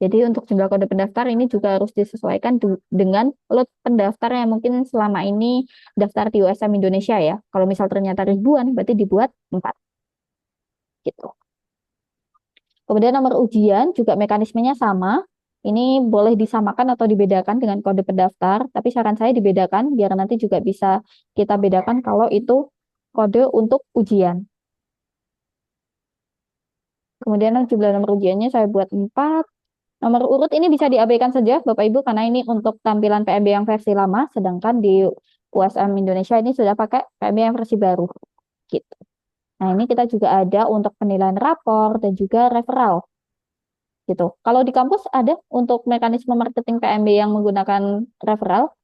Jadi untuk jumlah kode pendaftar ini juga harus disesuaikan dengan lot pendaftar yang mungkin selama ini daftar di USM Indonesia ya. Kalau misal ternyata ribuan, berarti dibuat 4. Gitu. Kemudian nomor ujian juga mekanismenya sama. Ini boleh disamakan atau dibedakan dengan kode pendaftar, tapi saran saya dibedakan biar nanti juga bisa kita bedakan kalau itu kode untuk ujian. Kemudian jumlah nomor ujiannya saya buat 4. Nomor urut ini bisa diabaikan saja Bapak Ibu karena ini untuk tampilan PMB yang versi lama, sedangkan di USM Indonesia ini sudah pakai PMB yang versi baru. Gitu. Nah, ini kita juga ada untuk penilaian rapor dan juga referral. Gitu. Kalau di kampus ada untuk mekanisme marketing PMB yang menggunakan referral?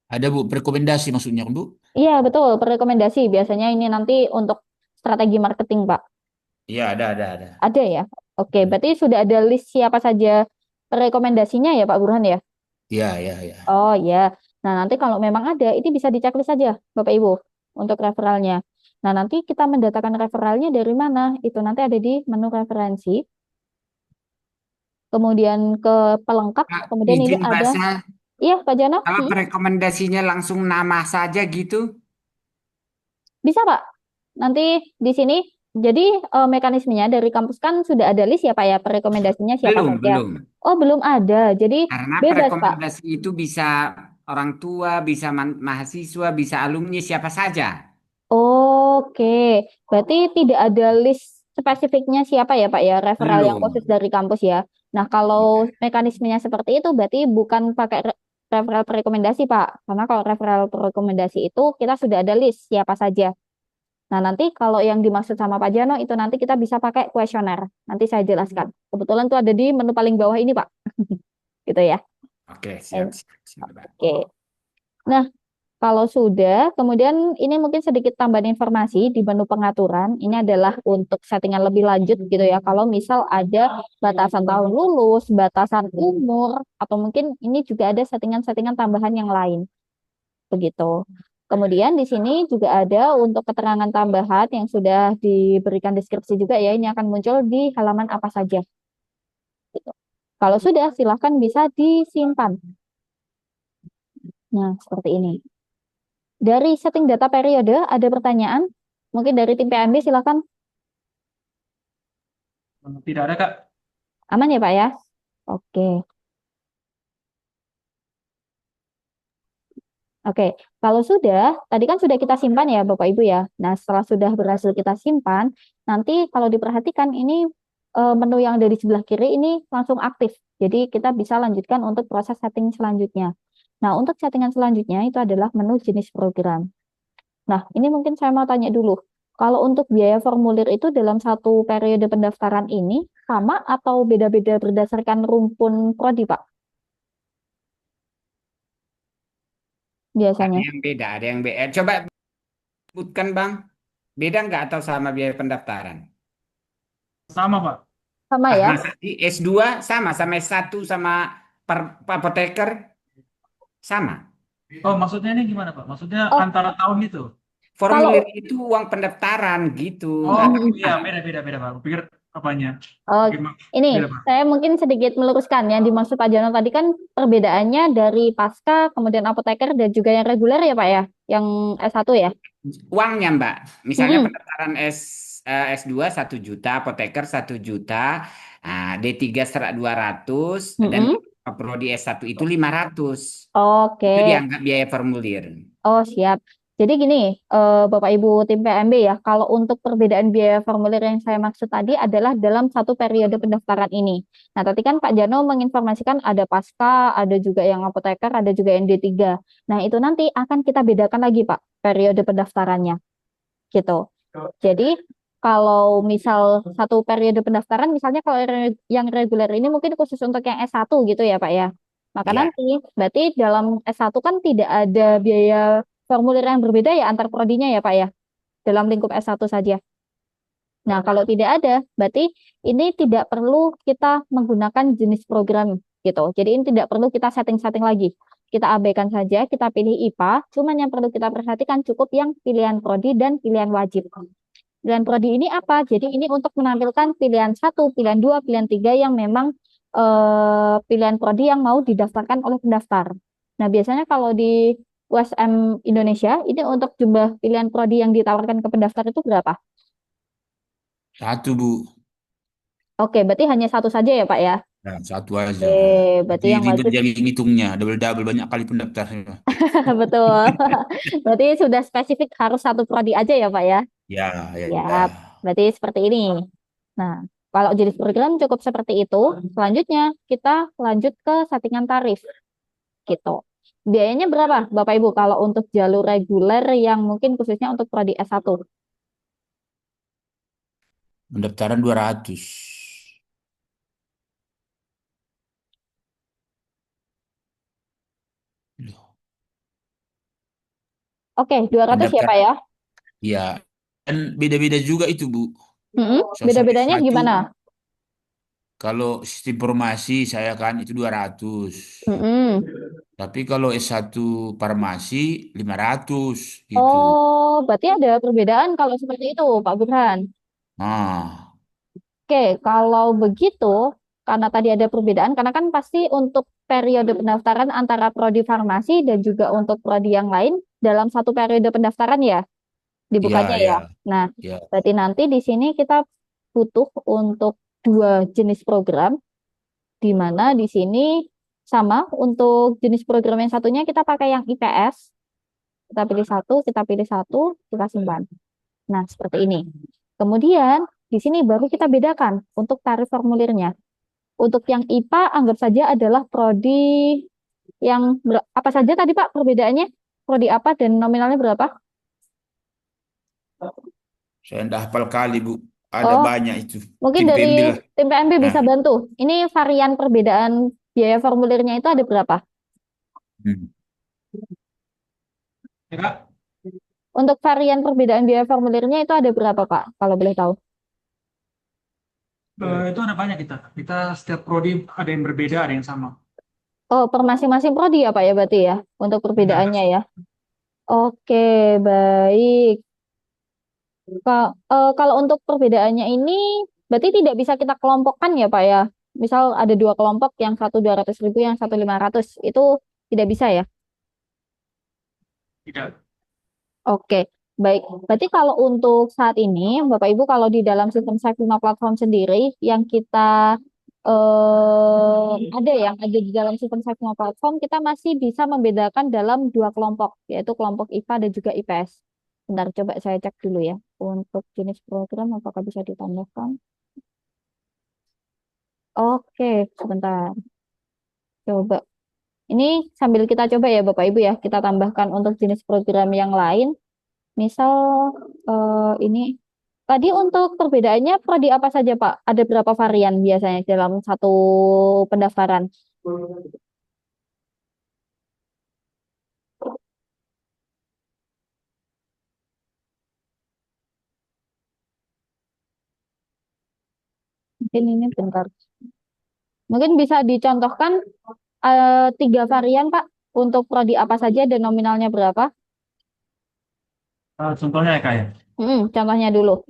Ada Bu, rekomendasi maksudnya Bu? Iya, betul, rekomendasi. Biasanya ini nanti untuk strategi marketing, Pak. Iya, ada. Ada ya? Oke, berarti sudah ada list siapa saja rekomendasinya ya Pak Burhan ya? Iya. Oh ya. Nah, nanti kalau memang ada, itu bisa diceklis saja Bapak Ibu untuk referralnya. Nah, nanti kita mendatangkan referralnya dari mana? Itu nanti ada di menu referensi. Kemudian ke pelengkap, Kak, kemudian ini izin ada, bahasa, iya Pak Jana, kalau rekomendasinya langsung nama saja gitu, bisa Pak. Nanti di sini, jadi mekanismenya dari kampus kan sudah ada list ya Pak ya, rekomendasinya siapa saja. belum. Oh, belum ada. Jadi Karena bebas Pak. rekomendasi itu bisa orang tua, bisa mahasiswa, bisa alumni, siapa saja. Oke, berarti tidak ada list spesifiknya siapa ya Pak ya, referral yang khusus Belum. dari kampus ya. Nah, kalau mekanismenya seperti itu berarti bukan pakai referral rekomendasi Pak. Karena kalau referral rekomendasi itu kita sudah ada list siapa saja. Nah, nanti kalau yang dimaksud sama Pak Jano itu nanti kita bisa pakai kuesioner. Nanti saya jelaskan. Kebetulan itu ada di menu paling bawah ini Pak. Gitu ya. Oke, Eh, siap, Mbak. Oke. Nah, kalau sudah, kemudian ini mungkin sedikit tambahan informasi di menu pengaturan. Ini adalah untuk settingan lebih lanjut gitu ya. Kalau misal ada batasan tahun lulus, batasan umur, atau mungkin ini juga ada settingan-settingan tambahan yang lain. Begitu. Kemudian di sini juga ada untuk keterangan tambahan yang sudah diberikan deskripsi juga ya. Ini akan muncul di halaman apa saja. Gitu. Kalau sudah, silahkan bisa disimpan. Nah, seperti ini. Dari setting data periode, ada pertanyaan? Mungkin dari tim PMB silakan. Tidak ada, Kak. Aman ya Pak ya? Oke. Oke, kalau sudah, tadi kan sudah kita simpan ya Bapak Ibu ya. Nah, setelah sudah berhasil kita simpan, nanti kalau diperhatikan ini menu yang dari sebelah kiri ini langsung aktif. Jadi kita bisa lanjutkan untuk proses setting selanjutnya. Nah, untuk settingan selanjutnya itu adalah menu jenis program. Nah, ini mungkin saya mau tanya dulu. Kalau untuk biaya formulir itu dalam satu periode pendaftaran ini sama atau beda-beda berdasarkan rumpun prodi, Pak? Ada Biasanya. yang beda, ada yang beda. Coba sebutkan, Bang. Beda nggak atau sama biaya pendaftaran? Sama, Pak. Sama Ah, ya? masa di S2 sama S1 sama apoteker sama. Oh, maksudnya ini gimana, Pak? Maksudnya Oh, antara tahun itu? Formulir kalau itu uang pendaftaran gitu. Oh, Atau mm, iya, gimana? beda-beda, Pak. Aku pikir apanya? oh, Gimana? ini Beda, Pak. saya mungkin sedikit meluruskan yang dimaksud Pak Jono tadi kan perbedaannya dari pasca, kemudian apoteker dan juga yang reguler ya Pak ya, yang S1 ya. Uangnya, Mbak. Misalnya Mm-mm. pendaftaran S2 1 juta, apoteker 1 juta, nah, D3 200 dan Mm-mm. prodi S1 itu 500. Oke. Itu dianggap biaya formulir. Oh, siap. Jadi gini, Bapak Ibu tim PMB ya, kalau untuk perbedaan biaya formulir yang saya maksud tadi adalah dalam satu periode pendaftaran ini. Nah, tadi kan Pak Jano menginformasikan ada pasca, ada juga yang apoteker, ada juga yang D3. Nah, itu nanti akan kita bedakan lagi, Pak, periode pendaftarannya, gitu. Jadi, kalau misal satu periode pendaftaran, misalnya kalau yang reguler ini mungkin khusus untuk yang S1 gitu ya, Pak ya. Maka Ya. nanti, berarti dalam S1 kan tidak ada biaya formulir yang berbeda ya antar prodinya ya, Pak ya, dalam lingkup S1 saja. Nah, kalau tidak ada, berarti ini tidak perlu kita menggunakan jenis program gitu. Jadi ini tidak perlu kita setting-setting lagi. Kita abaikan saja, kita pilih IPA, cuman yang perlu kita perhatikan cukup yang pilihan prodi dan pilihan wajib. Pilihan prodi ini apa? Jadi ini untuk menampilkan pilihan satu, pilihan dua, pilihan tiga yang memang pilihan prodi yang mau didaftarkan oleh pendaftar. Nah, biasanya kalau di USM Indonesia, ini untuk jumlah pilihan prodi yang ditawarkan ke pendaftar itu berapa? Satu, Bu. Oke, berarti hanya satu saja ya, Pak ya? Nah, satu aja. Berarti Jadi yang ribet wajib. jadi ngitungnya, double-double banyak kali pendaftarnya. Betul. Berarti sudah spesifik harus satu prodi aja ya, Pak ya? Ya, ya, Ya, ya. berarti seperti ini. Nah, kalau jenis program cukup seperti itu. Selanjutnya, kita lanjut ke settingan tarif. Gitu. Biayanya berapa, Bapak Ibu, kalau untuk jalur reguler yang mungkin khususnya untuk prodi S1? Pendaftaran 200. Loh, Oke, 200 ya, Pak pendaftaran ya? ya. Dan beda-beda juga itu, Bu. Sosal Beda-bedanya S1 gimana? kalau sistem informasi saya kan itu 200. Mm-mm. Tapi kalau S1 farmasi 500 gitu. Oh, berarti ada perbedaan kalau seperti itu, Pak Burhan. Nah, Oke, kalau begitu, karena tadi ada perbedaan, karena kan pasti untuk periode pendaftaran antara prodi farmasi dan juga untuk prodi yang lain dalam satu periode pendaftaran ya, dibukanya ya, ya. ya, Nah, ya. berarti nanti di sini kita butuh untuk dua jenis program, di mana di sini sama untuk jenis program yang satunya kita pakai yang IPS, kita pilih satu, kita simpan. Nah, seperti ini. Kemudian, di sini baru kita bedakan untuk tarif formulirnya. Untuk yang IPA, anggap saja adalah prodi yang apa saja tadi Pak perbedaannya? Prodi apa dan nominalnya berapa? Saya tidak hafal kali, Bu. Ada Oh, banyak itu. mungkin Tim dari PMB lah. tim PMB Nah, bisa bantu. Ini varian perbedaan biaya formulirnya itu ada berapa? Hmm. Kira Untuk varian perbedaan biaya formulirnya itu ada berapa, Pak? Kalau boleh tahu. itu ada banyak kita. Kita setiap prodi ada yang berbeda, ada yang sama. Oh, per masing-masing prodi ya, Pak ya, berarti ya, untuk Benar. perbedaannya ya. Oke, baik. Kalau untuk perbedaannya ini, berarti tidak bisa kita kelompokkan ya, Pak ya. Misal ada dua kelompok, yang satu 200.000, yang satu 500, itu tidak bisa ya. Tidak. Oke, baik. Berarti kalau untuk saat ini, Bapak Ibu, kalau di dalam sistem Saifima Platform sendiri, yang kita yang ada di dalam sistem Saifima Platform, kita masih bisa membedakan dalam dua kelompok, yaitu kelompok IPA dan juga IPS. Bentar, coba saya cek dulu ya. Untuk jenis program, apakah bisa ditambahkan? Oke, sebentar. Coba. Ini sambil kita coba ya, Bapak Ibu ya, kita tambahkan untuk jenis program yang lain. Misal ini tadi untuk perbedaannya prodi apa saja Pak? Ada berapa varian biasanya dalam satu pendaftaran? Mungkin ini bentar. Mungkin bisa dicontohkan tiga varian Pak untuk prodi apa saja dan nominalnya berapa? Contohnya ya, Kak ya. Contohnya dulu.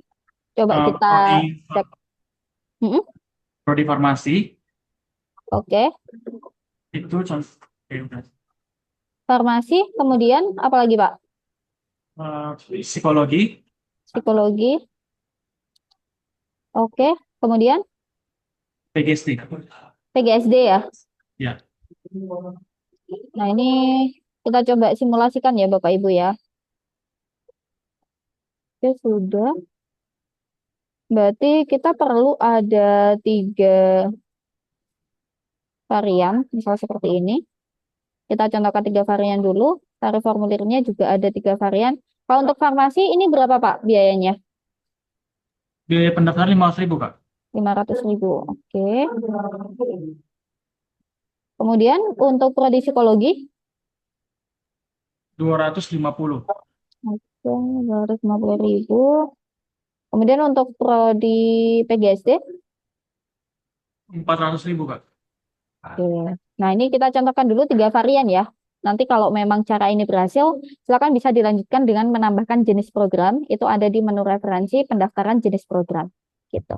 Coba kita Prodi cek. Mm-mm, prodi farmasi Oke. itu contoh. Oke, udah. Farmasi, kemudian apa lagi Pak? Psikologi, Psikologi. Oke. Kemudian PGSD. PGSD ya. Ya. Nah, ini kita coba simulasikan ya Bapak Ibu ya. Oke, sudah. Berarti kita perlu ada tiga varian, misal seperti ini. Kita contohkan tiga varian dulu. Tarif formulirnya juga ada tiga varian. Kalau untuk farmasi ini berapa Pak biayanya? Biaya pendaftaran 500.000, Kak. 500.000. Oke. Kemudian untuk prodi psikologi, 250. oke, 250.000. Kemudian untuk prodi PGSD, 400.000, Kak. oke. Nah, ini kita contohkan dulu tiga varian ya. Nanti kalau memang cara ini berhasil, silakan bisa dilanjutkan dengan menambahkan jenis program. Itu ada di menu referensi pendaftaran jenis program. Gitu.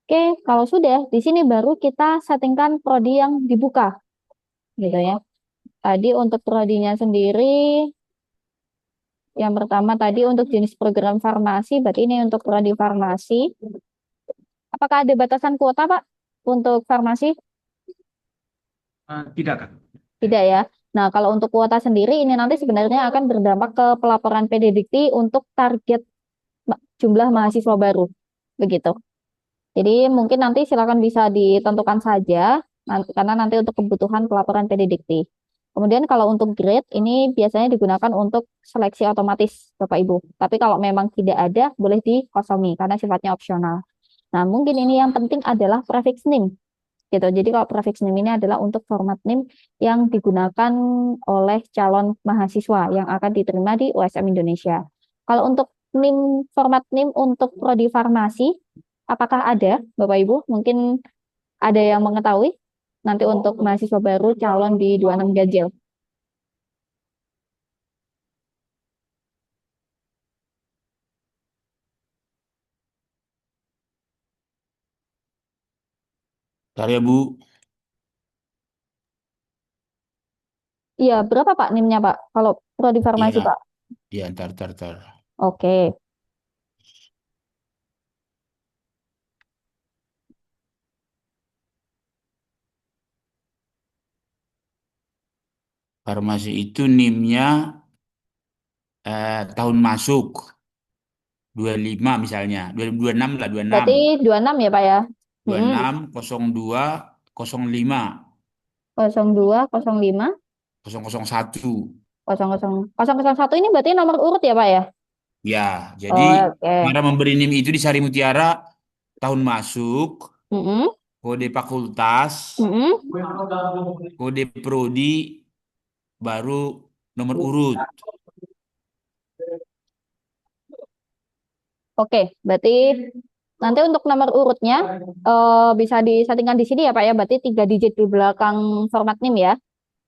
Oke, kalau sudah, di sini baru kita settingkan prodi yang dibuka. Gitu ya. Tadi untuk prodinya sendiri, yang pertama tadi untuk jenis program farmasi, berarti ini untuk prodi farmasi. Apakah ada batasan kuota, Pak, untuk farmasi? Tidak, Kak. Tidak ya. Nah, kalau untuk kuota sendiri ini nanti sebenarnya akan berdampak ke pelaporan PDDikti untuk target jumlah mahasiswa baru. Begitu. Jadi mungkin nanti silakan bisa ditentukan saja karena nanti untuk kebutuhan pelaporan PDDikti. Kemudian kalau untuk grade ini biasanya digunakan untuk seleksi otomatis Bapak Ibu. Tapi kalau memang tidak ada boleh dikosongi karena sifatnya opsional. Nah, mungkin ini yang penting adalah prefix name gitu. Jadi kalau prefix name ini adalah untuk format name yang digunakan oleh calon mahasiswa yang akan diterima di USM Indonesia. Kalau untuk format name untuk prodi farmasi, apakah ada Bapak Ibu? Mungkin ada yang mengetahui nanti untuk mahasiswa baru calon di 26 Ganjil. Bentar ya Bu. Iya, berapa Pak NIM-nya Pak? Kalau prodi farmasi Iya, Pak. iya, ntar. Oke. Farmasi itu NIM-nya tahun masuk 25 misalnya, 26 lah, 26. Berarti 26 ya Pak ya? Mm-mm. 26 02 05 02, 05, 001. 001 ini berarti nomor urut ya Pak ya? Ya, jadi Oh, oke. cara memberi NIM itu di Sari Mutiara tahun masuk, Mm-mm. kode fakultas, Mm-mm. kode prodi, baru nomor urut. Oke, berarti nanti untuk nomor urutnya bisa disettingkan di sini ya Pak ya. Berarti 3 digit di belakang format NIM ya.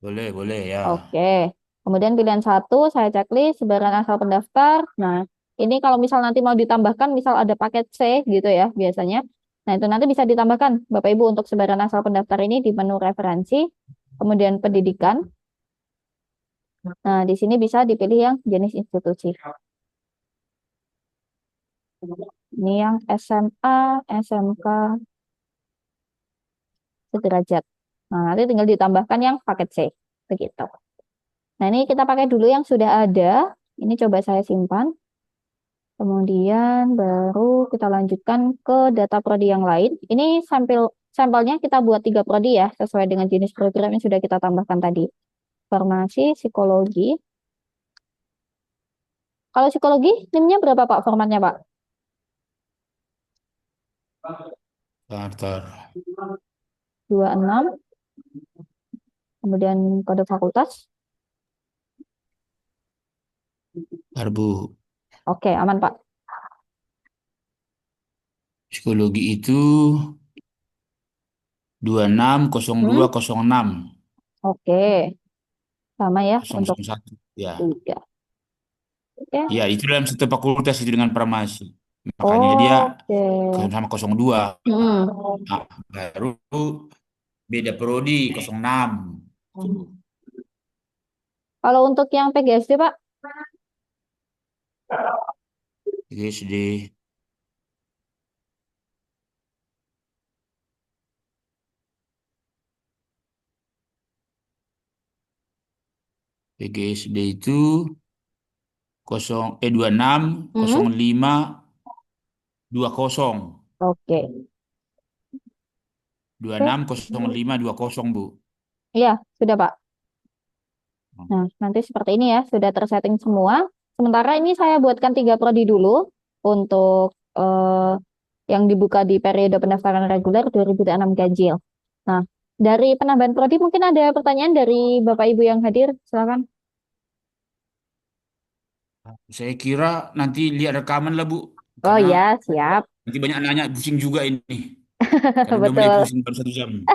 Boleh, boleh ya. Oke. Kemudian pilihan satu saya checklist sebaran asal pendaftar. Nah, ini kalau misal nanti mau ditambahkan, misal ada paket C gitu ya biasanya. Nah, itu nanti bisa ditambahkan Bapak Ibu untuk sebaran asal pendaftar ini di menu referensi, kemudian pendidikan. Nah, di sini bisa dipilih yang jenis institusi. Ini yang SMA, SMK, sederajat. Nah, nanti tinggal ditambahkan yang paket C. Begitu. Nah, ini kita pakai dulu yang sudah ada. Ini coba saya simpan. Kemudian baru kita lanjutkan ke data prodi yang lain. Ini sampelnya kita buat 3 prodi ya, sesuai dengan jenis program yang sudah kita tambahkan tadi. Farmasi, psikologi. Kalau psikologi, NIM-nya berapa Pak formatnya Pak? Daftar. 26. Kemudian kode fakultas. Harbu. Oke, aman Pak. Psikologi itu 260206 Oke, sama ya untuk 001. Ya. 3. Oke. Ya, itu dalam satu fakultas itu dengan farmasi. Makanya dia Oke. sama 02. Hmm. Nah, baru beda prodi 06. Kalau untuk yang PGSD Pak? PGSD. PGSD itu 26 Hmm. 05 20. Oke. 26 05 20, Bu. Iya, sudah Pak. Nah, nanti seperti ini ya, sudah tersetting semua. Sementara ini saya buatkan 3 prodi dulu untuk yang dibuka di periode pendaftaran reguler 2006 ganjil. Nah, dari penambahan prodi mungkin ada pertanyaan dari Bapak Ibu yang hadir, silakan. Saya kira nanti lihat rekaman lah, Bu. Oh Karena ya, siap. nanti banyak nanya, pusing juga ini. Karena udah mulai Betul. pusing baru 1 jam. Nah,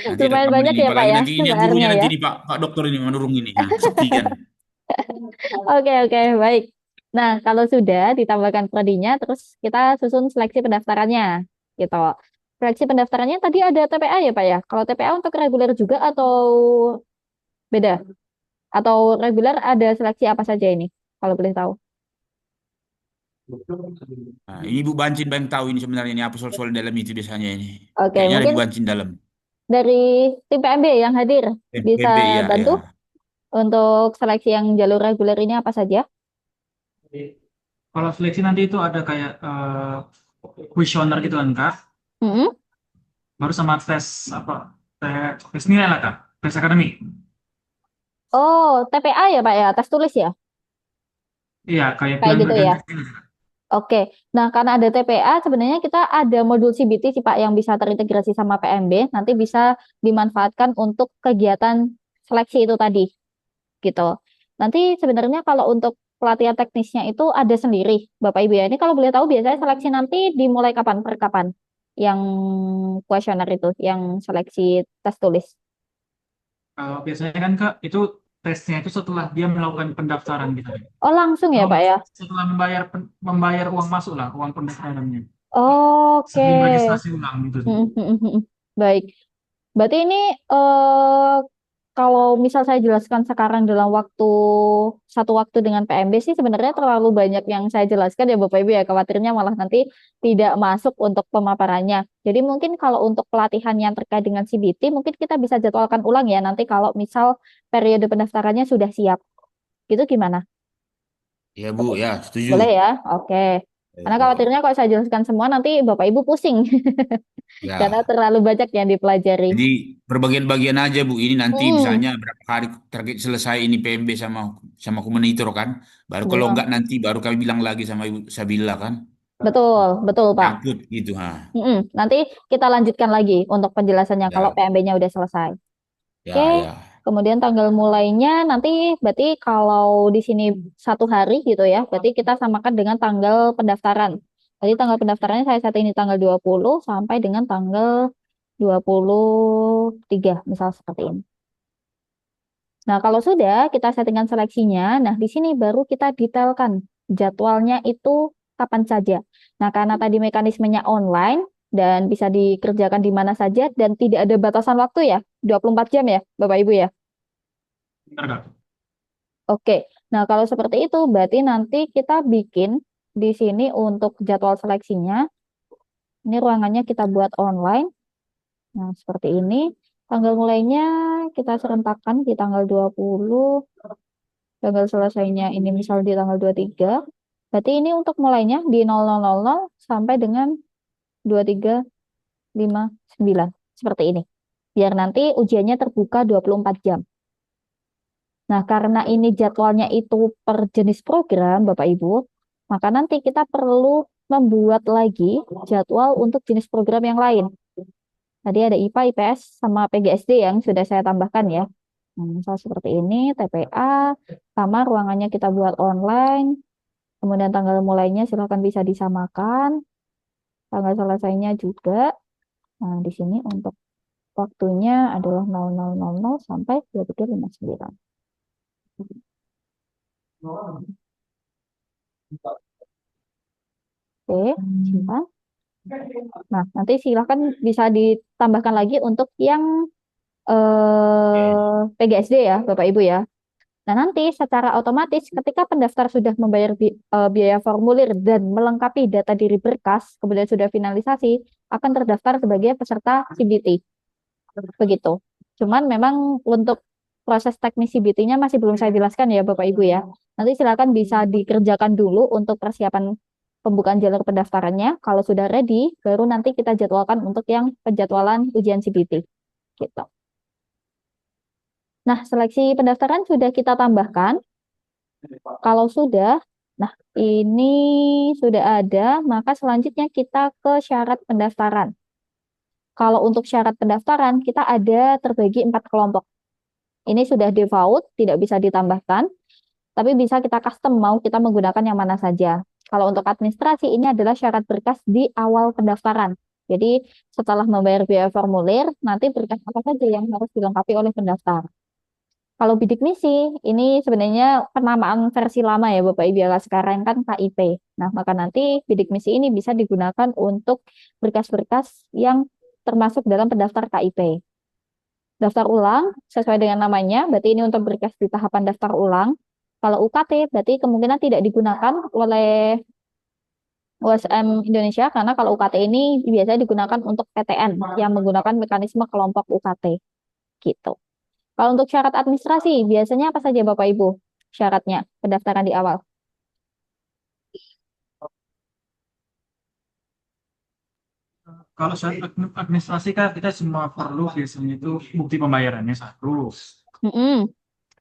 nanti Lumayan rekaman banyak ini. ya Pak Apalagi ya nanti ini gurunya PR-nya nanti ya. ini Pak Dokter ini menurung ini. Nah, kesepian. Oke, oke, baik. Nah, kalau sudah ditambahkan prodinya, terus kita susun seleksi pendaftarannya, gitu. Seleksi pendaftarannya tadi ada TPA ya, Pak ya? Kalau TPA untuk reguler juga atau beda? Atau reguler ada seleksi apa saja ini? Kalau boleh tahu. Nah, ini Bu Bancin yang tahu ini sebenarnya ini apa soal-soal dalam itu biasanya ini. Oke, Kayaknya ada mungkin Bu Bancin dalam. dari tim PMB yang hadir bisa PMB ya, ya. bantu untuk seleksi yang jalur reguler ini apa saja? Kalau seleksi nanti itu ada kayak kuesioner gitu kan Kak. Mm-mm. Baru sama tes apa? Tes nilai lah Kak. Tes akademik. Oh, TPA ya, Pak ya? Tes tulis ya? Iya, kayak Kayak bilang gitu ya? berganti. Oke, nah karena ada TPA, sebenarnya kita ada modul CBT sih Pak yang bisa terintegrasi sama PMB, nanti bisa dimanfaatkan untuk kegiatan seleksi itu tadi, gitu. Nanti sebenarnya kalau untuk pelatihan teknisnya itu ada sendiri, Bapak Ibu ya. Ini kalau boleh tahu biasanya seleksi nanti dimulai kapan, per kapan? Yang kuesioner itu, yang seleksi tes tulis. Kalau biasanya kan Kak, itu tesnya itu setelah dia melakukan pendaftaran gitu. Oh langsung ya Oh, Pak ya? setelah membayar uang masuk lah, uang pendaftarannya. Oke. Sebelum registrasi ulang gitu. Baik. Berarti ini eh, kalau misal saya jelaskan sekarang dalam satu waktu dengan PMB sih sebenarnya terlalu banyak yang saya jelaskan ya Bapak Ibu ya. Khawatirnya malah nanti tidak masuk untuk pemaparannya. Jadi mungkin kalau untuk pelatihan yang terkait dengan CBT mungkin kita bisa jadwalkan ulang ya nanti kalau misal periode pendaftarannya sudah siap. Gitu gimana? Ya Bu, ya setuju. Boleh ya? Oke. Karena khawatirnya kalau saya jelaskan semua nanti Bapak Ibu pusing karena Ya. terlalu banyak yang dipelajari. Jadi berbagian-bagian aja Bu. Ini nanti Mm-mm. misalnya berapa hari target selesai ini PMB sama sama komunitor kan. Baru kalau Ya. enggak nanti baru kami bilang lagi sama Ibu Sabila kan. Betul, betul Pak. Nyangkut gitu, ha. Nanti kita lanjutkan lagi untuk penjelasannya kalau Ya, PMB-nya udah selesai. Oke, ya, ya. kemudian tanggal mulainya nanti berarti kalau di sini 1 hari gitu ya, berarti kita samakan dengan tanggal pendaftaran. Jadi tanggal pendaftarannya saya set ini tanggal 20 sampai dengan tanggal 23, misal seperti ini. Nah, kalau sudah kita settingkan seleksinya, nah di sini baru kita detailkan jadwalnya itu kapan saja. Nah, karena tadi mekanismenya online dan bisa dikerjakan di mana saja dan tidak ada batasan waktu ya, 24 jam ya, Bapak Ibu ya. Benar nggak? Oke. Nah, kalau seperti itu berarti nanti kita bikin di sini untuk jadwal seleksinya. Ini ruangannya kita buat online. Nah, seperti ini. Tanggal mulainya kita serentakkan di tanggal 20. Tanggal selesainya ini misal di tanggal 23. Berarti ini untuk mulainya di 00.00 sampai dengan 23.59. Seperti ini. Biar nanti ujiannya terbuka 24 jam. Nah, karena ini jadwalnya itu per jenis program, Bapak Ibu, maka nanti kita perlu membuat lagi jadwal untuk jenis program yang lain. Tadi ada IPA, IPS, sama PGSD yang sudah saya tambahkan ya. Nah, misal seperti ini, TPA, sama ruangannya kita buat online, kemudian tanggal mulainya silakan bisa disamakan, tanggal selesainya juga. Nah, di sini untuk waktunya adalah 00.00 sampai 23.59. Oke, simpan. Nah, nanti silakan bisa ditambahkan lagi untuk yang Oke. PGSD ya, Bapak Ibu ya. Nah, nanti secara otomatis ketika pendaftar sudah membayar biaya formulir dan melengkapi data diri berkas, kemudian sudah finalisasi, akan terdaftar sebagai peserta CBT. Begitu. Cuman memang untuk proses teknis CBT-nya masih belum saya jelaskan ya, Bapak Ibu ya. Nanti silakan bisa dikerjakan dulu untuk persiapan pembukaan jalur pendaftarannya. Kalau sudah ready, baru nanti kita jadwalkan untuk yang penjadwalan ujian CBT. Gitu. Nah, seleksi pendaftaran sudah kita tambahkan. Kalau sudah, nah ini sudah ada, maka selanjutnya kita ke syarat pendaftaran. Kalau untuk syarat pendaftaran, kita ada terbagi 4 kelompok. Ini sudah default, tidak bisa ditambahkan, tapi bisa kita custom, mau kita menggunakan yang mana saja. Kalau untuk administrasi, ini adalah syarat berkas di awal pendaftaran. Jadi setelah membayar biaya formulir, nanti berkas apa saja yang harus dilengkapi oleh pendaftar. Kalau bidik misi, ini sebenarnya penamaan versi lama ya Bapak Ibu ya, sekarang kan KIP. Nah, maka nanti bidik misi ini bisa digunakan untuk berkas-berkas yang termasuk dalam pendaftar KIP. Daftar ulang sesuai dengan namanya, berarti ini untuk berkas di tahapan daftar ulang. Kalau UKT berarti kemungkinan tidak digunakan oleh USM Indonesia karena kalau UKT ini biasanya digunakan untuk PTN yang menggunakan mekanisme kelompok UKT gitu. Kalau untuk syarat administrasi, biasanya apa saja Bapak Ibu syaratnya pendaftaran di awal? Kalau syarat administrasi kan kita semua perlu biasanya itu bukti pembayarannya satu. Mm-mm,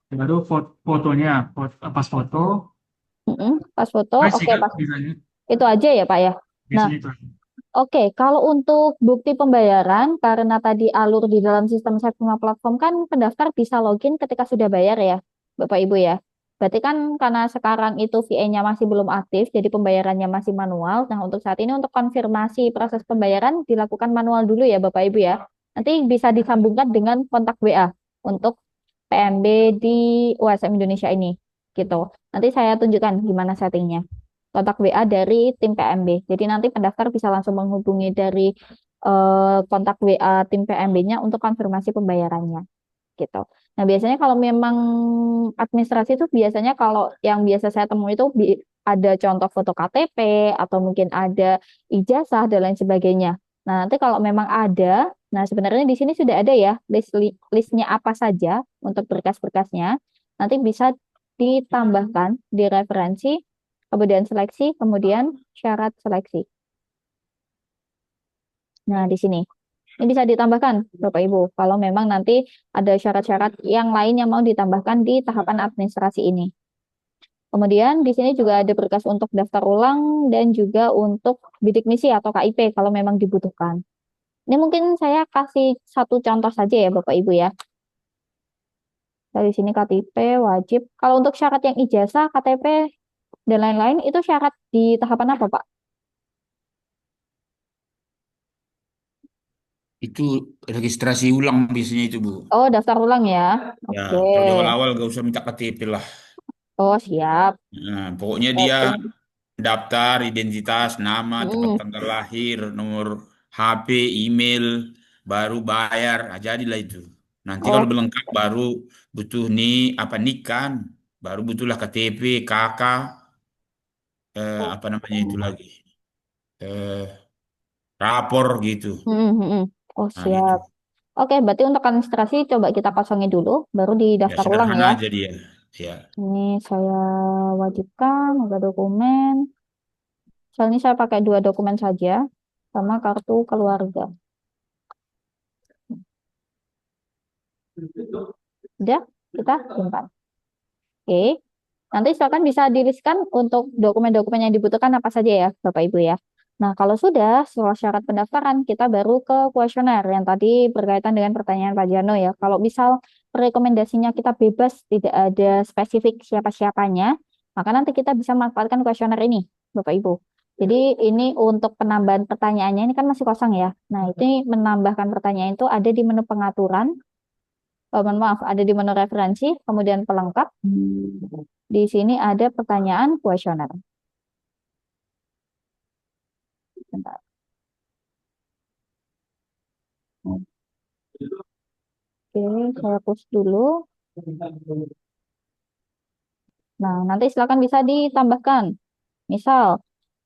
Lalu fotonya, pas foto, pas foto, masih oke kan pas. biasanya, Itu aja ya Pak ya. Nah, biasanya itu. oke, kalau untuk bukti pembayaran, karena tadi alur di dalam sistem Septima Platform kan pendaftar bisa login ketika sudah bayar ya, Bapak Ibu ya. Berarti kan karena sekarang itu VA-nya masih belum aktif, jadi pembayarannya masih manual. Nah, untuk saat ini untuk konfirmasi proses pembayaran dilakukan manual dulu ya, Bapak Ibu ya. Nanti bisa disambungkan dengan kontak WA untuk PMB di USM Indonesia ini, gitu. Nanti saya tunjukkan gimana settingnya kontak WA dari tim PMB. Jadi nanti pendaftar bisa langsung menghubungi dari kontak WA tim PMB-nya untuk konfirmasi pembayarannya gitu. Nah, biasanya kalau memang administrasi itu biasanya kalau yang biasa saya temui itu ada contoh foto KTP atau mungkin ada ijazah dan lain sebagainya. Nah, nanti kalau memang ada, nah sebenarnya di sini sudah ada ya listnya apa saja untuk berkas-berkasnya. Nanti bisa ditambahkan di referensi, kemudian seleksi, kemudian syarat seleksi. Nah, di sini. Ini bisa ditambahkan, Bapak Ibu, kalau memang nanti ada syarat-syarat yang lain yang mau ditambahkan di tahapan administrasi ini. Kemudian di sini juga ada berkas untuk daftar ulang dan juga untuk bidik misi atau KIP kalau memang dibutuhkan. Ini mungkin saya kasih satu contoh saja ya Bapak Ibu ya. Dari sini KTP wajib. Kalau untuk syarat yang ijazah, KTP dan lain-lain itu syarat di tahapan apa Pak? Itu registrasi ulang biasanya itu, Bu. Oh, daftar ulang ya. Ya, Oke. kalau di awal-awal gak usah minta KTP lah. Oh, siap. Nah, pokoknya dia Berarti, daftar identitas, nama, tempat mm, tanggal lahir, nomor HP, email, baru bayar. Nah, jadilah itu. Nanti kalau oh, belum lengkap baru butuh nih apa nikan, baru butuhlah KTP, KK, apa namanya itu lagi, eh, rapor gitu. Oh, Nah gitu. siap. Oke, berarti untuk administrasi coba kita kosongin dulu, baru Ya didaftar ulang sederhana ya. aja dia. Ya, Ini saya wajibkan ada dokumen. Soalnya saya pakai 2 dokumen saja, sama kartu keluarga. Udah, kita simpan. Oke, nanti silakan bisa di-listkan untuk dokumen-dokumen yang dibutuhkan apa saja ya, Bapak Ibu ya. Nah, kalau sudah soal syarat pendaftaran, kita baru ke kuesioner yang tadi berkaitan dengan pertanyaan Pak Jano ya. Kalau misal rekomendasinya kita bebas, tidak ada spesifik siapa-siapanya, maka nanti kita bisa manfaatkan kuesioner ini, Bapak Ibu. Jadi ini untuk penambahan pertanyaannya ini kan masih kosong ya. Nah, ini menambahkan pertanyaan itu ada di menu pengaturan, mohon maaf, ada di menu referensi, kemudian pelengkap. Di sini ada pertanyaan kuesioner. Bentar. Oke, saya push dulu. Nah, nanti silakan bisa ditambahkan. Misal,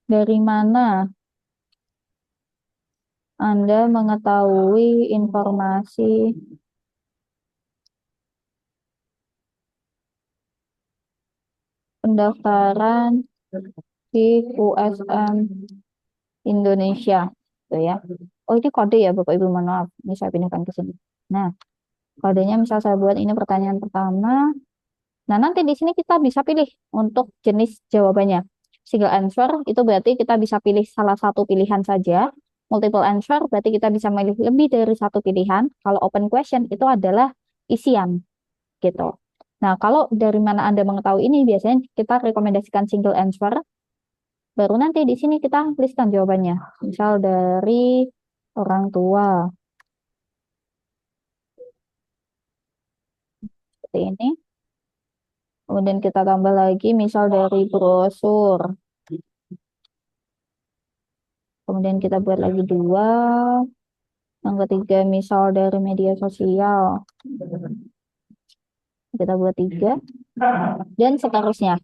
dari mana Anda mengetahui informasi pendaftaran di USM Indonesia? Gitu ya. Oh, ini kode ya, Bapak Ibu, mohon maaf. Ini saya pindahkan ke sini. Nah, kodenya misal saya buat ini pertanyaan pertama. Nah, nanti di sini kita bisa pilih untuk jenis jawabannya. Single answer itu berarti kita bisa pilih salah satu pilihan saja. Multiple answer berarti kita bisa memilih lebih dari satu pilihan. Kalau open question itu adalah isian gitu. Nah, kalau dari mana Anda mengetahui ini, biasanya kita rekomendasikan single answer. Baru nanti di sini kita tuliskan jawabannya. Misal dari orang tua. Seperti ini. Kemudian kita tambah lagi misal dari brosur. Kemudian kita buat lagi 2. Yang ketiga misal dari media sosial. Kita buat 3. Dan seterusnya.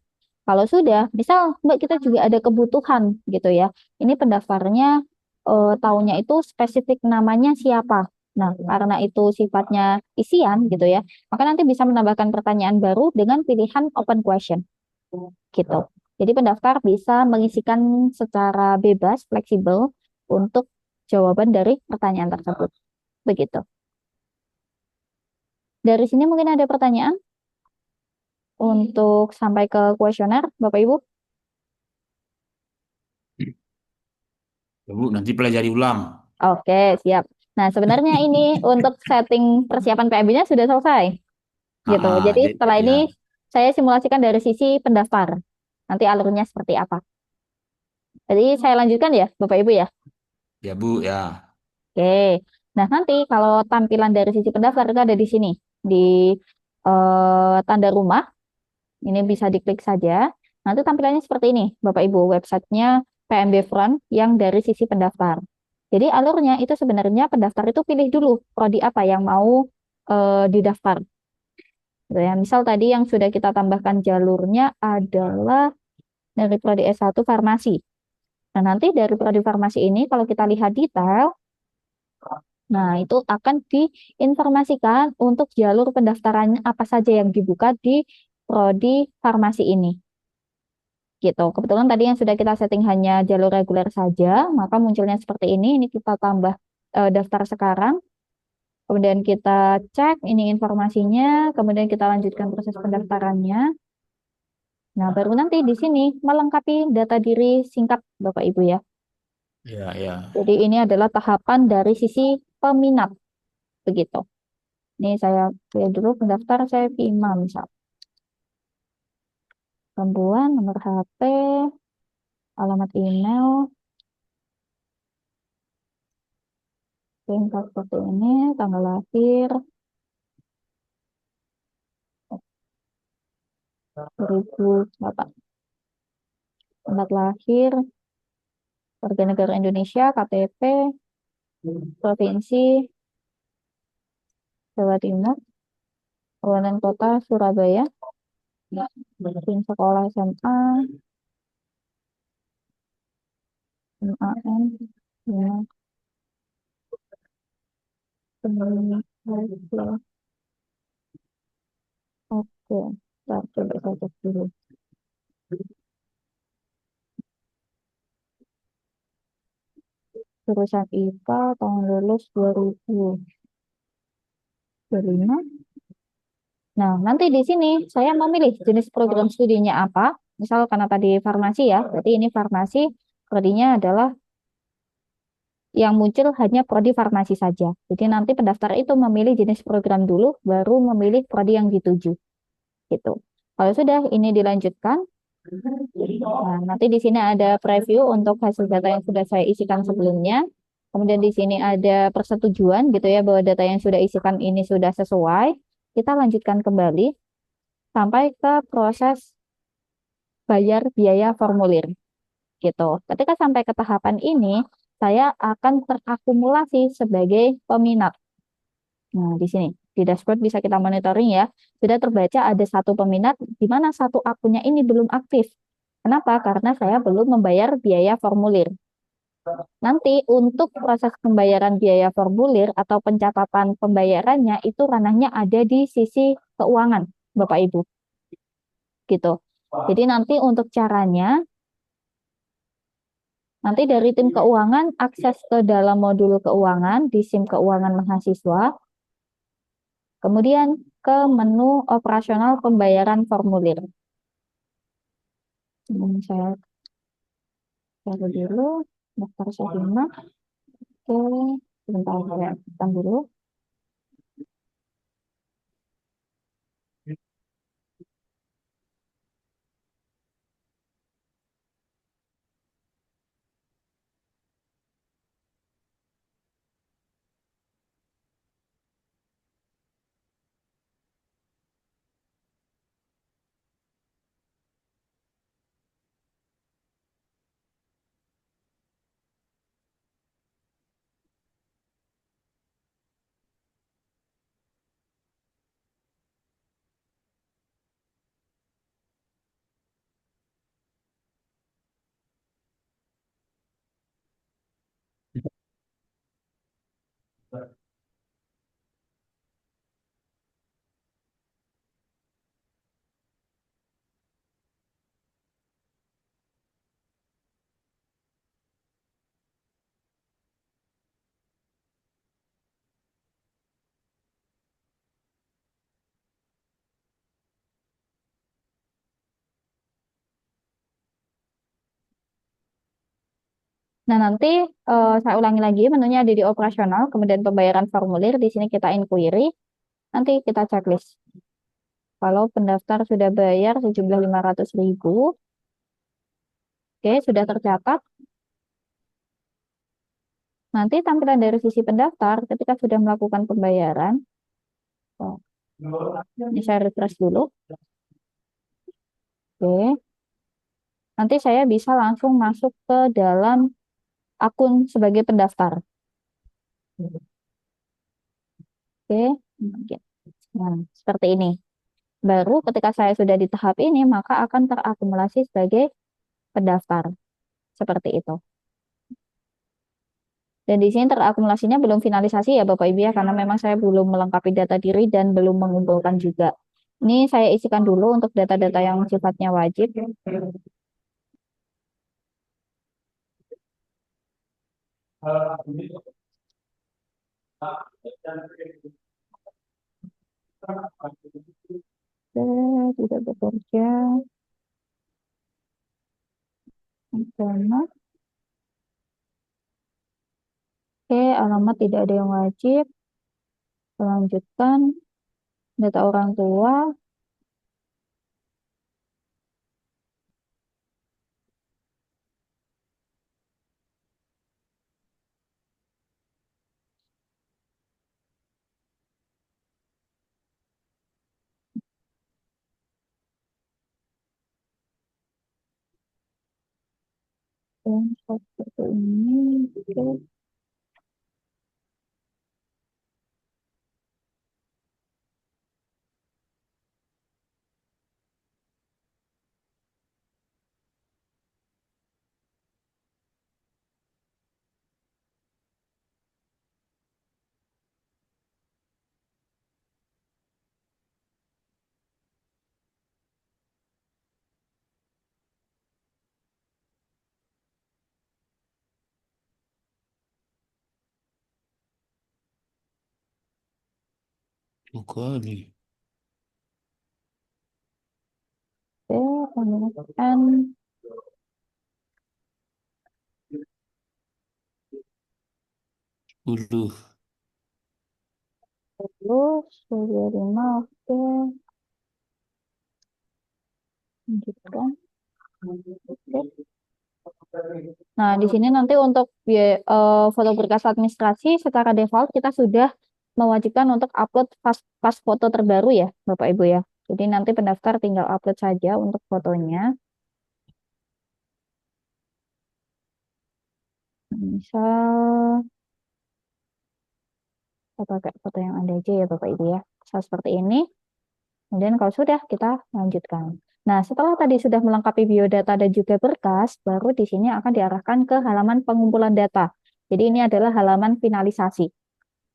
Kalau sudah, misal Mbak kita juga ada kebutuhan gitu ya. Ini pendaftarnya tahunya itu spesifik namanya siapa. Nah, karena itu sifatnya isian gitu ya, maka nanti bisa menambahkan pertanyaan baru dengan pilihan open question gitu. Jadi pendaftar bisa mengisikan secara bebas, fleksibel untuk jawaban dari pertanyaan tersebut. Begitu. Dari sini mungkin ada pertanyaan untuk sampai ke kuesioner, Bapak Ibu? ya, Bu, nanti pelajari ulang. Oke, siap. Nah, sebenarnya ini untuk setting persiapan PMB-nya sudah selesai gitu. Jadi setelah Ya, ini saya simulasikan dari sisi pendaftar. Nanti alurnya seperti apa. Jadi saya lanjutkan ya, Bapak Ibu ya. ya Bu, ya. Oke. Nah, nanti kalau tampilan dari sisi pendaftar itu ada di sini, di tanda rumah. Ini bisa diklik saja. Nanti tampilannya seperti ini, Bapak Ibu, websitenya PMB Front yang dari sisi pendaftar. Jadi alurnya itu sebenarnya pendaftar itu pilih dulu prodi apa yang mau didaftar. Gitu ya. Misal tadi yang sudah kita tambahkan jalurnya adalah dari prodi S1 farmasi. Nah, nanti dari prodi farmasi ini kalau kita lihat detail, nah itu akan diinformasikan untuk jalur pendaftarannya apa saja yang dibuka di prodi farmasi ini. Gitu. Kebetulan tadi yang sudah kita setting hanya jalur reguler saja, maka munculnya seperti ini. Ini kita tambah daftar sekarang. Kemudian kita cek ini informasinya, kemudian kita lanjutkan proses pendaftarannya. Nah, baru nanti di sini melengkapi data diri singkat Bapak Ibu ya. Ya, ya. Jadi ini adalah tahapan dari sisi peminat begitu. Ini saya lihat dulu pendaftar saya Imam misal. Rembuan, nomor HP, alamat email, singkat seperti ini, tanggal lahir, 2008, tempat lahir, warga negara Indonesia, KTP, provinsi, Jawa Timur, kabupaten kota Surabaya, PIN sekolah SMA, MAN, ya, oke, oke, Bentar, coba saya cek dulu. Jurusan IPA tahun lulus 2025. Nah, nanti di sini saya memilih jenis program studinya apa. Misal karena tadi farmasi ya, berarti ini farmasi, prodinya adalah yang muncul hanya prodi farmasi saja. Jadi nanti pendaftar itu memilih jenis program dulu, baru memilih prodi yang dituju. Gitu. Kalau sudah ini dilanjutkan, nah, nanti di sini ada preview untuk hasil data yang sudah saya isikan sebelumnya. Kemudian di sini ada persetujuan gitu ya bahwa data yang sudah isikan ini sudah sesuai. Kita lanjutkan kembali sampai ke proses bayar biaya formulir gitu. Ketika sampai ke tahapan ini, saya akan terakumulasi sebagai peminat. Nah, di sini di dashboard bisa kita monitoring ya. Sudah terbaca ada satu peminat di mana satu akunnya ini belum aktif. Kenapa? Karena saya belum membayar biaya formulir. Nanti untuk proses pembayaran biaya formulir atau pencatatan pembayarannya itu ranahnya ada di sisi keuangan, Bapak Ibu. Gitu. Jadi nanti untuk caranya, nanti dari tim keuangan akses ke dalam modul keuangan di SIM keuangan mahasiswa, kemudian ke menu operasional pembayaran formulir. Saya cari dulu, daftar Sodima. Oke, sebentar saya tekan dulu. Nah, nanti saya ulangi lagi, menunya ada di operasional, kemudian pembayaran formulir, di sini kita inquiry, nanti kita checklist. Kalau pendaftar sudah bayar sejumlah 500.000, oke, sudah tercatat. Nanti tampilan dari sisi pendaftar ketika sudah melakukan pembayaran, oh, ini saya refresh dulu, oke. Nanti saya bisa langsung masuk ke dalam akun sebagai pendaftar, oke. Nah, seperti ini. Baru ketika saya sudah di tahap ini, maka akan terakumulasi sebagai pendaftar. Seperti itu. Dan di sini terakumulasinya belum finalisasi ya Bapak Ibu ya, karena memang saya belum melengkapi data diri dan belum mengumpulkan juga. Ini saya isikan dulu untuk data-data yang sifatnya wajib. Tidak bekerja. Agama. Oke, alamat tidak ada yang wajib. Lanjutkan. Data orang tua. Dan seperti ini. Oke. Kali. Oke, lanjutkan. Dulu. Terus, 25. Oke. Lanjutkan. Oke. Nah, di sini nanti untuk foto berkas administrasi secara default kita sudah mewajibkan untuk upload pas foto terbaru ya, Bapak Ibu ya. Jadi nanti pendaftar tinggal upload saja untuk fotonya. Misal kita pakai foto yang ada aja ya Bapak Ibu ya. Misal seperti ini. Kemudian kalau sudah kita lanjutkan. Nah, setelah tadi sudah melengkapi biodata dan juga berkas, baru di sini akan diarahkan ke halaman pengumpulan data. Jadi ini adalah halaman finalisasi.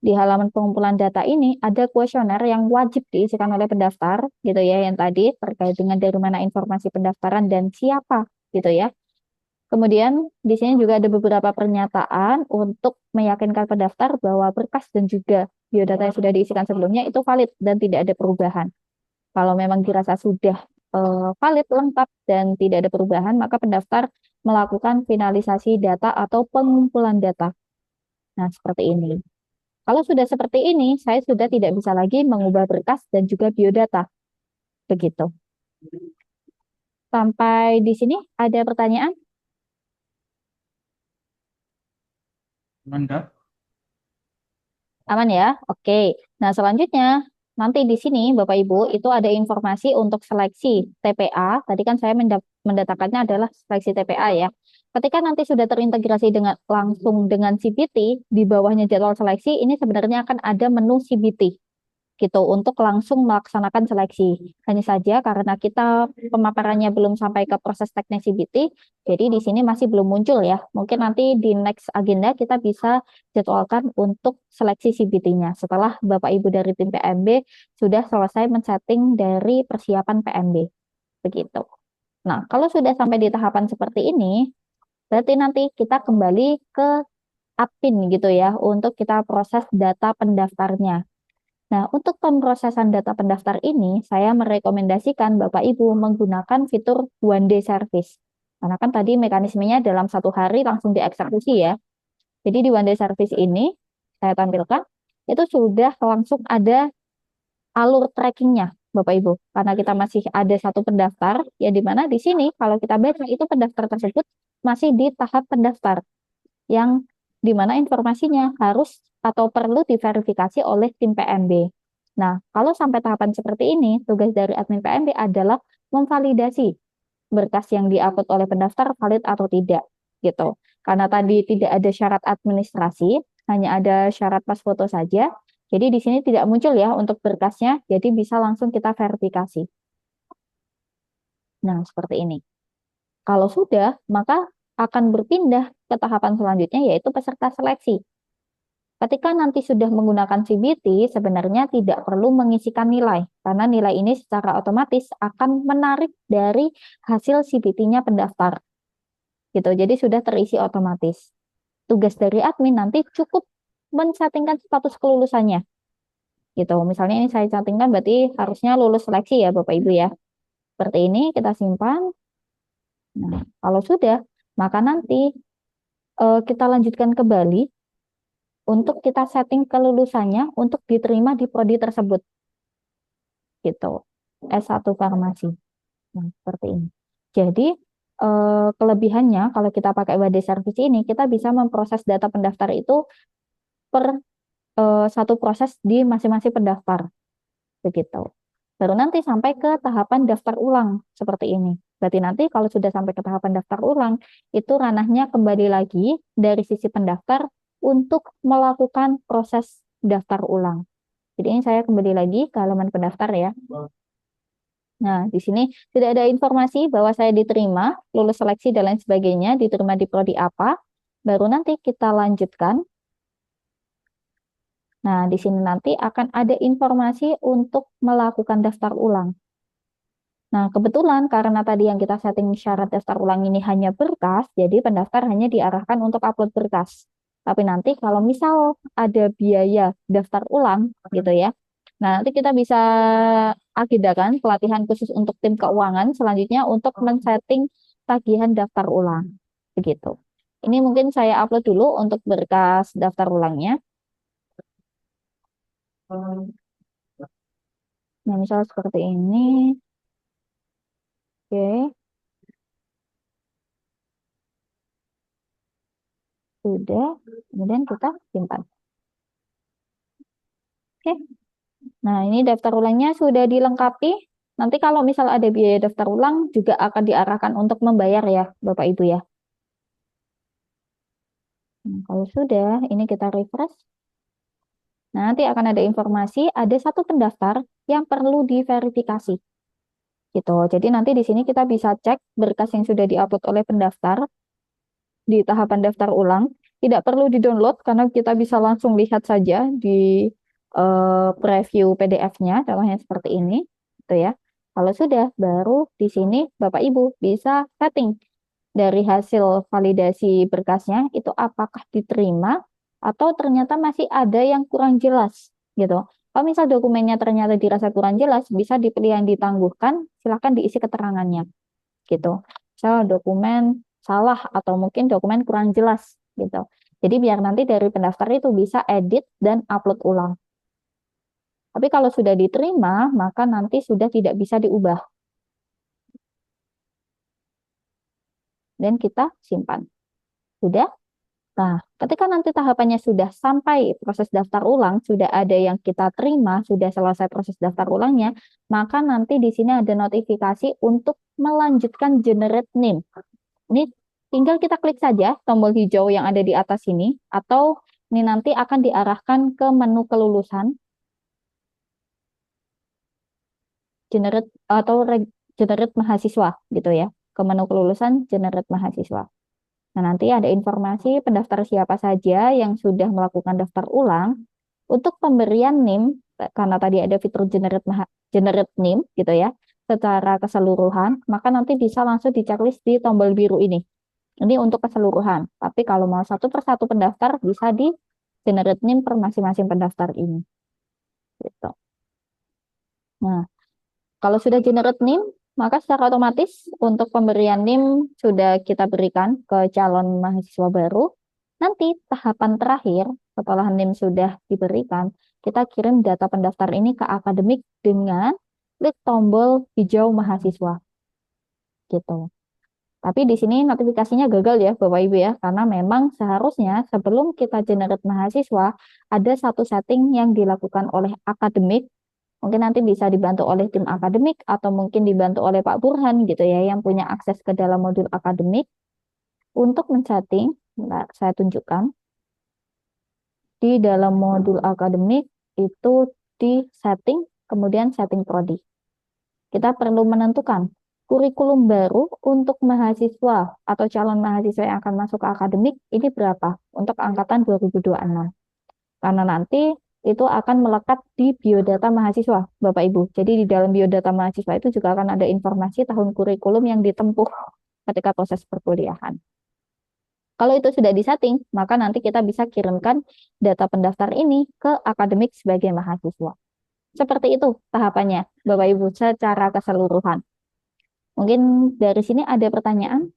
Di halaman pengumpulan data ini ada kuesioner yang wajib diisikan oleh pendaftar gitu ya, yang tadi terkait dengan dari mana informasi pendaftaran dan siapa gitu ya. Kemudian di sini juga ada beberapa pernyataan untuk meyakinkan pendaftar bahwa berkas dan juga biodata yang sudah diisikan sebelumnya itu valid dan tidak ada perubahan. Kalau memang dirasa sudah valid, lengkap, dan tidak ada perubahan, maka pendaftar melakukan finalisasi data atau pengumpulan data. Nah, seperti ini. Kalau sudah seperti ini, saya sudah tidak bisa lagi mengubah berkas dan juga biodata. Begitu. Sampai di sini ada pertanyaan? Mantap. Aman ya? Oke. Nah, selanjutnya nanti di sini Bapak Ibu itu ada informasi untuk seleksi TPA. Tadi kan saya mendatakannya adalah seleksi TPA ya. Ketika nanti sudah terintegrasi dengan langsung dengan CBT, di bawahnya jadwal seleksi ini sebenarnya akan ada menu CBT gitu untuk langsung melaksanakan seleksi. Hanya saja karena kita pemaparannya belum sampai ke proses teknis CBT, jadi di sini masih belum muncul ya. Mungkin nanti di next agenda kita bisa jadwalkan untuk seleksi CBT-nya setelah Bapak Ibu dari tim PMB sudah selesai men-setting dari persiapan PMB. Begitu. Nah, kalau sudah sampai di tahapan seperti ini, berarti nanti kita kembali ke admin gitu ya untuk kita proses data pendaftarnya. Nah, untuk pemrosesan data pendaftar ini, saya merekomendasikan Bapak Ibu menggunakan fitur one day service. Karena kan tadi mekanismenya dalam 1 hari langsung dieksekusi ya. Jadi di one day service ini, saya tampilkan, itu sudah langsung ada alur trackingnya, Bapak Ibu. Karena kita masih ada satu pendaftar, ya di mana di sini kalau kita baca itu pendaftar tersebut masih di tahap pendaftar yang dimana informasinya harus atau perlu diverifikasi oleh tim PMB. Nah, kalau sampai tahapan seperti ini, tugas dari admin PMB adalah memvalidasi berkas yang diupload oleh pendaftar valid atau tidak, gitu. Karena tadi tidak ada syarat administrasi, hanya ada syarat pas foto saja. Jadi di sini tidak muncul ya untuk berkasnya, jadi bisa langsung kita verifikasi. Nah, seperti ini. Kalau sudah, maka akan berpindah ke tahapan selanjutnya yaitu peserta seleksi. Ketika nanti sudah menggunakan CBT, sebenarnya tidak perlu mengisikan nilai, karena nilai ini secara otomatis akan menarik dari hasil CBT-nya pendaftar. Gitu, jadi sudah terisi otomatis. Tugas dari admin nanti cukup men-settingkan status kelulusannya. Gitu, misalnya ini saya settingkan berarti harusnya lulus seleksi ya Bapak Ibu ya. Seperti ini kita simpan. Nah, kalau sudah, maka nanti kita lanjutkan kembali untuk kita setting kelulusannya untuk diterima di prodi tersebut gitu. S1 farmasi. Nah, seperti ini. Jadi kelebihannya kalau kita pakai WD Service ini, kita bisa memproses data pendaftar itu per satu proses di masing-masing pendaftar begitu. Baru nanti sampai ke tahapan daftar ulang seperti ini. Berarti nanti kalau sudah sampai ke tahapan daftar ulang, itu ranahnya kembali lagi dari sisi pendaftar untuk melakukan proses daftar ulang. Jadi ini saya kembali lagi ke halaman pendaftar ya. Nah, di sini tidak ada informasi bahwa saya diterima, lulus seleksi dan lain sebagainya, diterima di prodi apa. Baru nanti kita lanjutkan. Nah, di sini nanti akan ada informasi untuk melakukan daftar ulang. Nah, kebetulan karena tadi yang kita setting syarat daftar ulang ini hanya berkas, jadi pendaftar hanya diarahkan untuk upload berkas. Tapi nanti kalau misal ada biaya daftar ulang gitu ya, nah nanti kita bisa agendakan pelatihan khusus untuk tim keuangan selanjutnya untuk men-setting tagihan daftar ulang. Begitu. Ini mungkin saya upload dulu untuk berkas daftar ulangnya. Nah, misal seperti ini. Oke, sudah. Kemudian kita simpan. Oke. Nah, ini daftar ulangnya sudah dilengkapi. Nanti kalau misal ada biaya daftar ulang juga akan diarahkan untuk membayar ya, Bapak Ibu ya. Nah, kalau sudah, ini kita refresh. Nah, nanti akan ada informasi, ada satu pendaftar yang perlu diverifikasi. Gitu. Jadi nanti di sini kita bisa cek berkas yang sudah diupload oleh pendaftar di tahapan daftar ulang. Tidak perlu di-download karena kita bisa langsung lihat saja di preview PDF-nya, contohnya seperti ini, gitu ya. Kalau sudah, baru di sini Bapak Ibu bisa setting dari hasil validasi berkasnya itu apakah diterima atau ternyata masih ada yang kurang jelas, gitu. Kalau misal dokumennya ternyata dirasa kurang jelas, bisa dipilih yang ditangguhkan, silakan diisi keterangannya, gitu. Misal dokumen salah atau mungkin dokumen kurang jelas, gitu. Jadi biar nanti dari pendaftar itu bisa edit dan upload ulang. Tapi kalau sudah diterima, maka nanti sudah tidak bisa diubah. Dan kita simpan. Sudah? Nah, ketika nanti tahapannya sudah sampai proses daftar ulang, sudah ada yang kita terima, sudah selesai proses daftar ulangnya, maka nanti di sini ada notifikasi untuk melanjutkan generate name. Ini tinggal kita klik saja tombol hijau yang ada di atas ini, atau ini nanti akan diarahkan ke menu kelulusan, generate atau generate mahasiswa gitu ya, ke menu kelulusan generate mahasiswa. Nah, nanti ada informasi pendaftar siapa saja yang sudah melakukan daftar ulang. Untuk pemberian NIM, karena tadi ada fitur generate NIM gitu ya, secara keseluruhan, maka nanti bisa langsung di checklist di tombol biru ini. Ini untuk keseluruhan. Tapi kalau mau satu persatu pendaftar, bisa di generate NIM per masing-masing pendaftar ini. Gitu. Nah, kalau sudah generate NIM, maka secara otomatis untuk pemberian NIM sudah kita berikan ke calon mahasiswa baru. Nanti tahapan terakhir setelah NIM sudah diberikan, kita kirim data pendaftar ini ke akademik dengan klik tombol hijau mahasiswa. Gitu. Tapi di sini notifikasinya gagal ya Bapak Ibu ya, karena memang seharusnya sebelum kita generate mahasiswa, ada satu setting yang dilakukan oleh akademik. Mungkin nanti bisa dibantu oleh tim akademik atau mungkin dibantu oleh Pak Burhan gitu ya yang punya akses ke dalam modul akademik untuk men-setting. Saya tunjukkan di dalam modul akademik itu di setting kemudian setting prodi. Kita perlu menentukan kurikulum baru untuk mahasiswa atau calon mahasiswa yang akan masuk ke akademik ini berapa untuk angkatan 2026. Karena nanti itu akan melekat di biodata mahasiswa, Bapak Ibu. Jadi di dalam biodata mahasiswa itu juga akan ada informasi tahun kurikulum yang ditempuh ketika proses perkuliahan. Kalau itu sudah disetting, maka nanti kita bisa kirimkan data pendaftar ini ke akademik sebagai mahasiswa. Seperti itu tahapannya, Bapak Ibu, secara keseluruhan. Mungkin dari sini ada pertanyaan?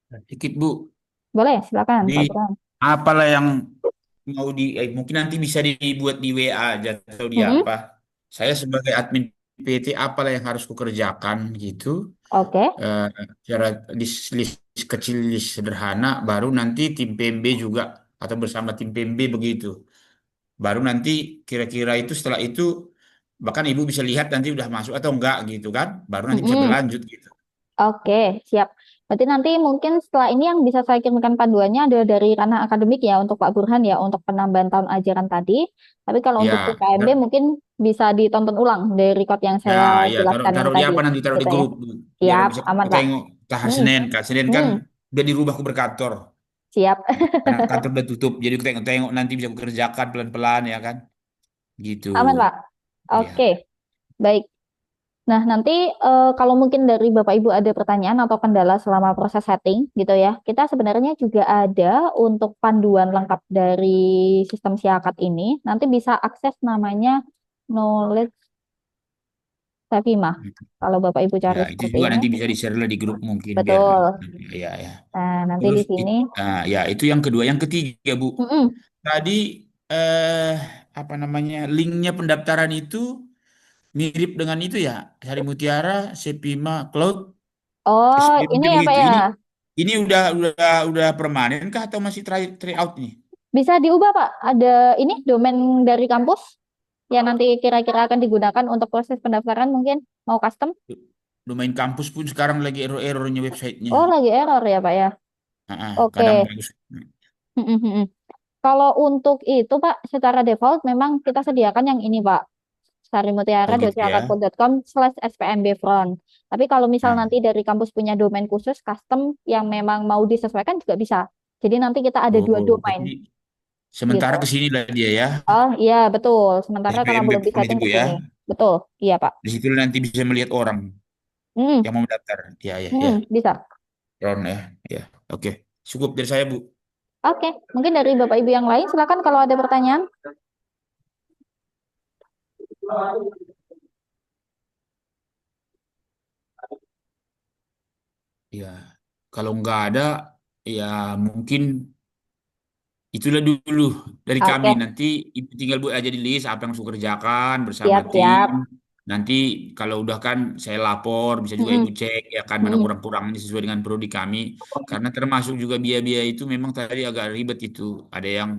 Sedikit Bu. Boleh, silakan Jadi Pak Burhan. apalah yang mau mungkin nanti bisa dibuat di WA aja atau di Mm-mm. apa. Saya sebagai admin PT apalah yang harus kukerjakan gitu. Oke. Eh, Secara list kecil, list sederhana, baru nanti tim PMB juga atau bersama tim PMB begitu. Baru nanti kira-kira itu setelah itu bahkan ibu bisa lihat nanti udah masuk atau enggak gitu kan. Baru nanti bisa Mm-mm. berlanjut gitu. Oke, siap. Berarti nanti mungkin setelah ini yang bisa saya kirimkan panduannya adalah dari ranah akademik ya untuk Pak Burhan ya untuk penambahan tahun ajaran tadi. Tapi kalau untuk Ya, PKMB mungkin bisa ditonton ulang dari record yang ya, saya ya, taruh jelaskan yang taruh di tadi, apa nanti taruh di gitu ya. grup biar Siap, bisa aman kita Pak. tengok. Hmm, Kak Senin kan hmm, udah dirubah ke berkantor. siap, Karena kantor udah tutup, jadi kita tengok-tengok nanti bisa kerjakan pelan-pelan ya kan, gitu. aman Pak. Oke, Ya, baik. Nah, nanti kalau mungkin dari Bapak Ibu ada pertanyaan atau kendala selama proses setting gitu ya, kita sebenarnya juga ada untuk panduan lengkap dari sistem Siakat ini. Nanti bisa akses namanya Knowledge Savima. Kalau Bapak Ibu ya cari itu seperti juga ini, nanti bisa di-share lah di grup mungkin biar, betul. ya, ya. Nah, nanti Terus, di sini, nah, ya itu yang kedua, yang ketiga Bu. mm-mm. Tadi eh apa namanya linknya pendaftaran itu mirip dengan itu ya, Sari Mutiara, Sepima, Cloud, Oh, SBMJ ini ya Pak begitu. ya. Ini udah permanen kah atau masih try out nih? Bisa diubah Pak. Ada ini domain dari kampus yang nanti kira-kira akan digunakan untuk proses pendaftaran mungkin mau custom. Domain kampus pun sekarang lagi error-errornya websitenya. Oh, lagi error ya, Pak ya. Oke. Kadang bagus. Mm-mm-mm. Kalau untuk itu, Pak, secara default memang kita sediakan yang ini, Pak. Oh gitu ya. sarimutiara.com/spmbfront. Tapi kalau misal Nah, nanti dari kampus punya domain khusus custom yang memang mau disesuaikan juga bisa. Jadi nanti kita ada dua oh, domain berarti sementara gitu. ke sini lah dia ya. Oh iya betul. Sementara karena SBMB belum Front itu disetting Bu ke ya. sini. Betul. Iya, Pak. Di situ nanti bisa melihat orang Mm, yang mau mendaftar. Ya, ya, ya. bisa. Front ya. Ya. Oke. Cukup dari saya Bu. Oke, mungkin dari Bapak Ibu yang lain silakan kalau ada pertanyaan. Ya. Kalau nggak ada, ya mungkin itulah dulu dari kami. Oke, Nanti Ibu tinggal buat aja di list apa yang harus kerjakan bersama siap-siap. tim. Nanti kalau udah kan saya lapor, bisa juga Ibu Mm-mm, cek ya kan mana mm-mm. kurang-kurangnya sesuai dengan prodi kami. Karena termasuk juga biaya-biaya itu memang tadi agak ribet itu. Ada yang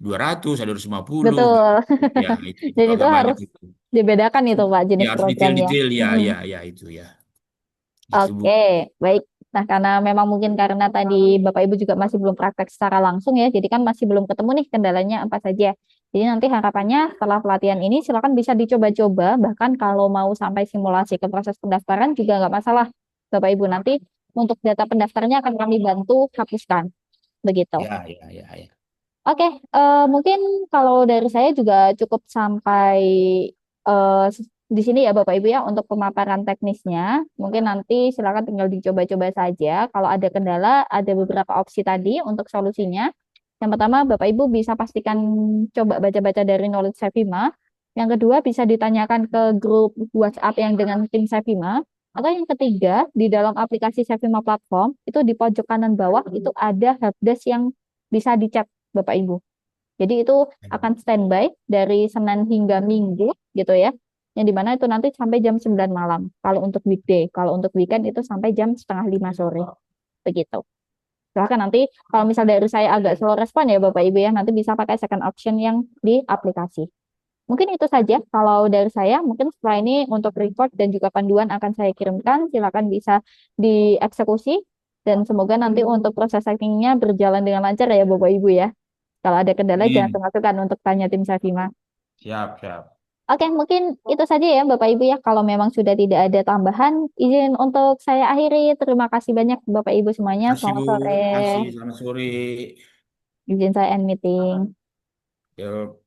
200, ada 250 gitu. Betul. Ya, itu Dan itu agak banyak harus itu. dibedakan itu Pak Ya jenis harus programnya. detail-detail ya, Mm-mm. ya, ya itu ya. Gitu Bu. Oke, baik. Nah, karena memang mungkin karena tadi Bapak Ibu juga masih belum praktek secara langsung ya, jadi kan masih belum ketemu nih kendalanya apa saja. Jadi nanti harapannya setelah pelatihan ini silakan bisa dicoba-coba, bahkan kalau mau sampai simulasi ke proses pendaftaran juga nggak masalah. Bapak Ibu nanti untuk data pendaftarnya akan kami bantu hapuskan. Begitu. Ya, ya, ya, ya. Oke, mungkin kalau dari saya juga cukup sampai di sini ya Bapak Ibu ya untuk pemaparan teknisnya. Mungkin nanti silakan tinggal dicoba-coba saja. Kalau ada kendala, ada beberapa opsi tadi untuk solusinya. Yang pertama, Bapak Ibu bisa pastikan coba baca-baca dari Knowledge Savima. Yang kedua, bisa ditanyakan ke grup WhatsApp yang dengan tim Savima. Atau yang ketiga, di dalam aplikasi Savima Platform, itu di pojok kanan bawah, itu ada helpdesk yang bisa dicek Bapak Ibu. Jadi itu akan standby dari Senin hingga Minggu gitu ya. Yang dimana itu nanti sampai jam 9 malam. Kalau untuk weekday, kalau untuk weekend itu sampai jam setengah 5 sore. Begitu. Silahkan nanti kalau misal dari saya agak slow respon ya Bapak Ibu ya, nanti bisa pakai second option yang di aplikasi. Mungkin itu saja kalau dari saya. Mungkin setelah ini untuk report dan juga panduan akan saya kirimkan. Silakan bisa dieksekusi dan semoga nanti untuk proses settingnya berjalan dengan lancar ya Bapak Ibu ya. Kalau ada kendala jangan Amin. sungkan-sungkan untuk tanya tim Savima. Siap, siap. Oke, mungkin itu saja ya Bapak Ibu ya. Kalau memang sudah tidak ada tambahan, izin untuk saya akhiri. Terima kasih banyak Bapak Ibu semuanya. Makasih Selamat Bu. sore. Makasih. Selamat sore. Izin saya end meeting. Yuk.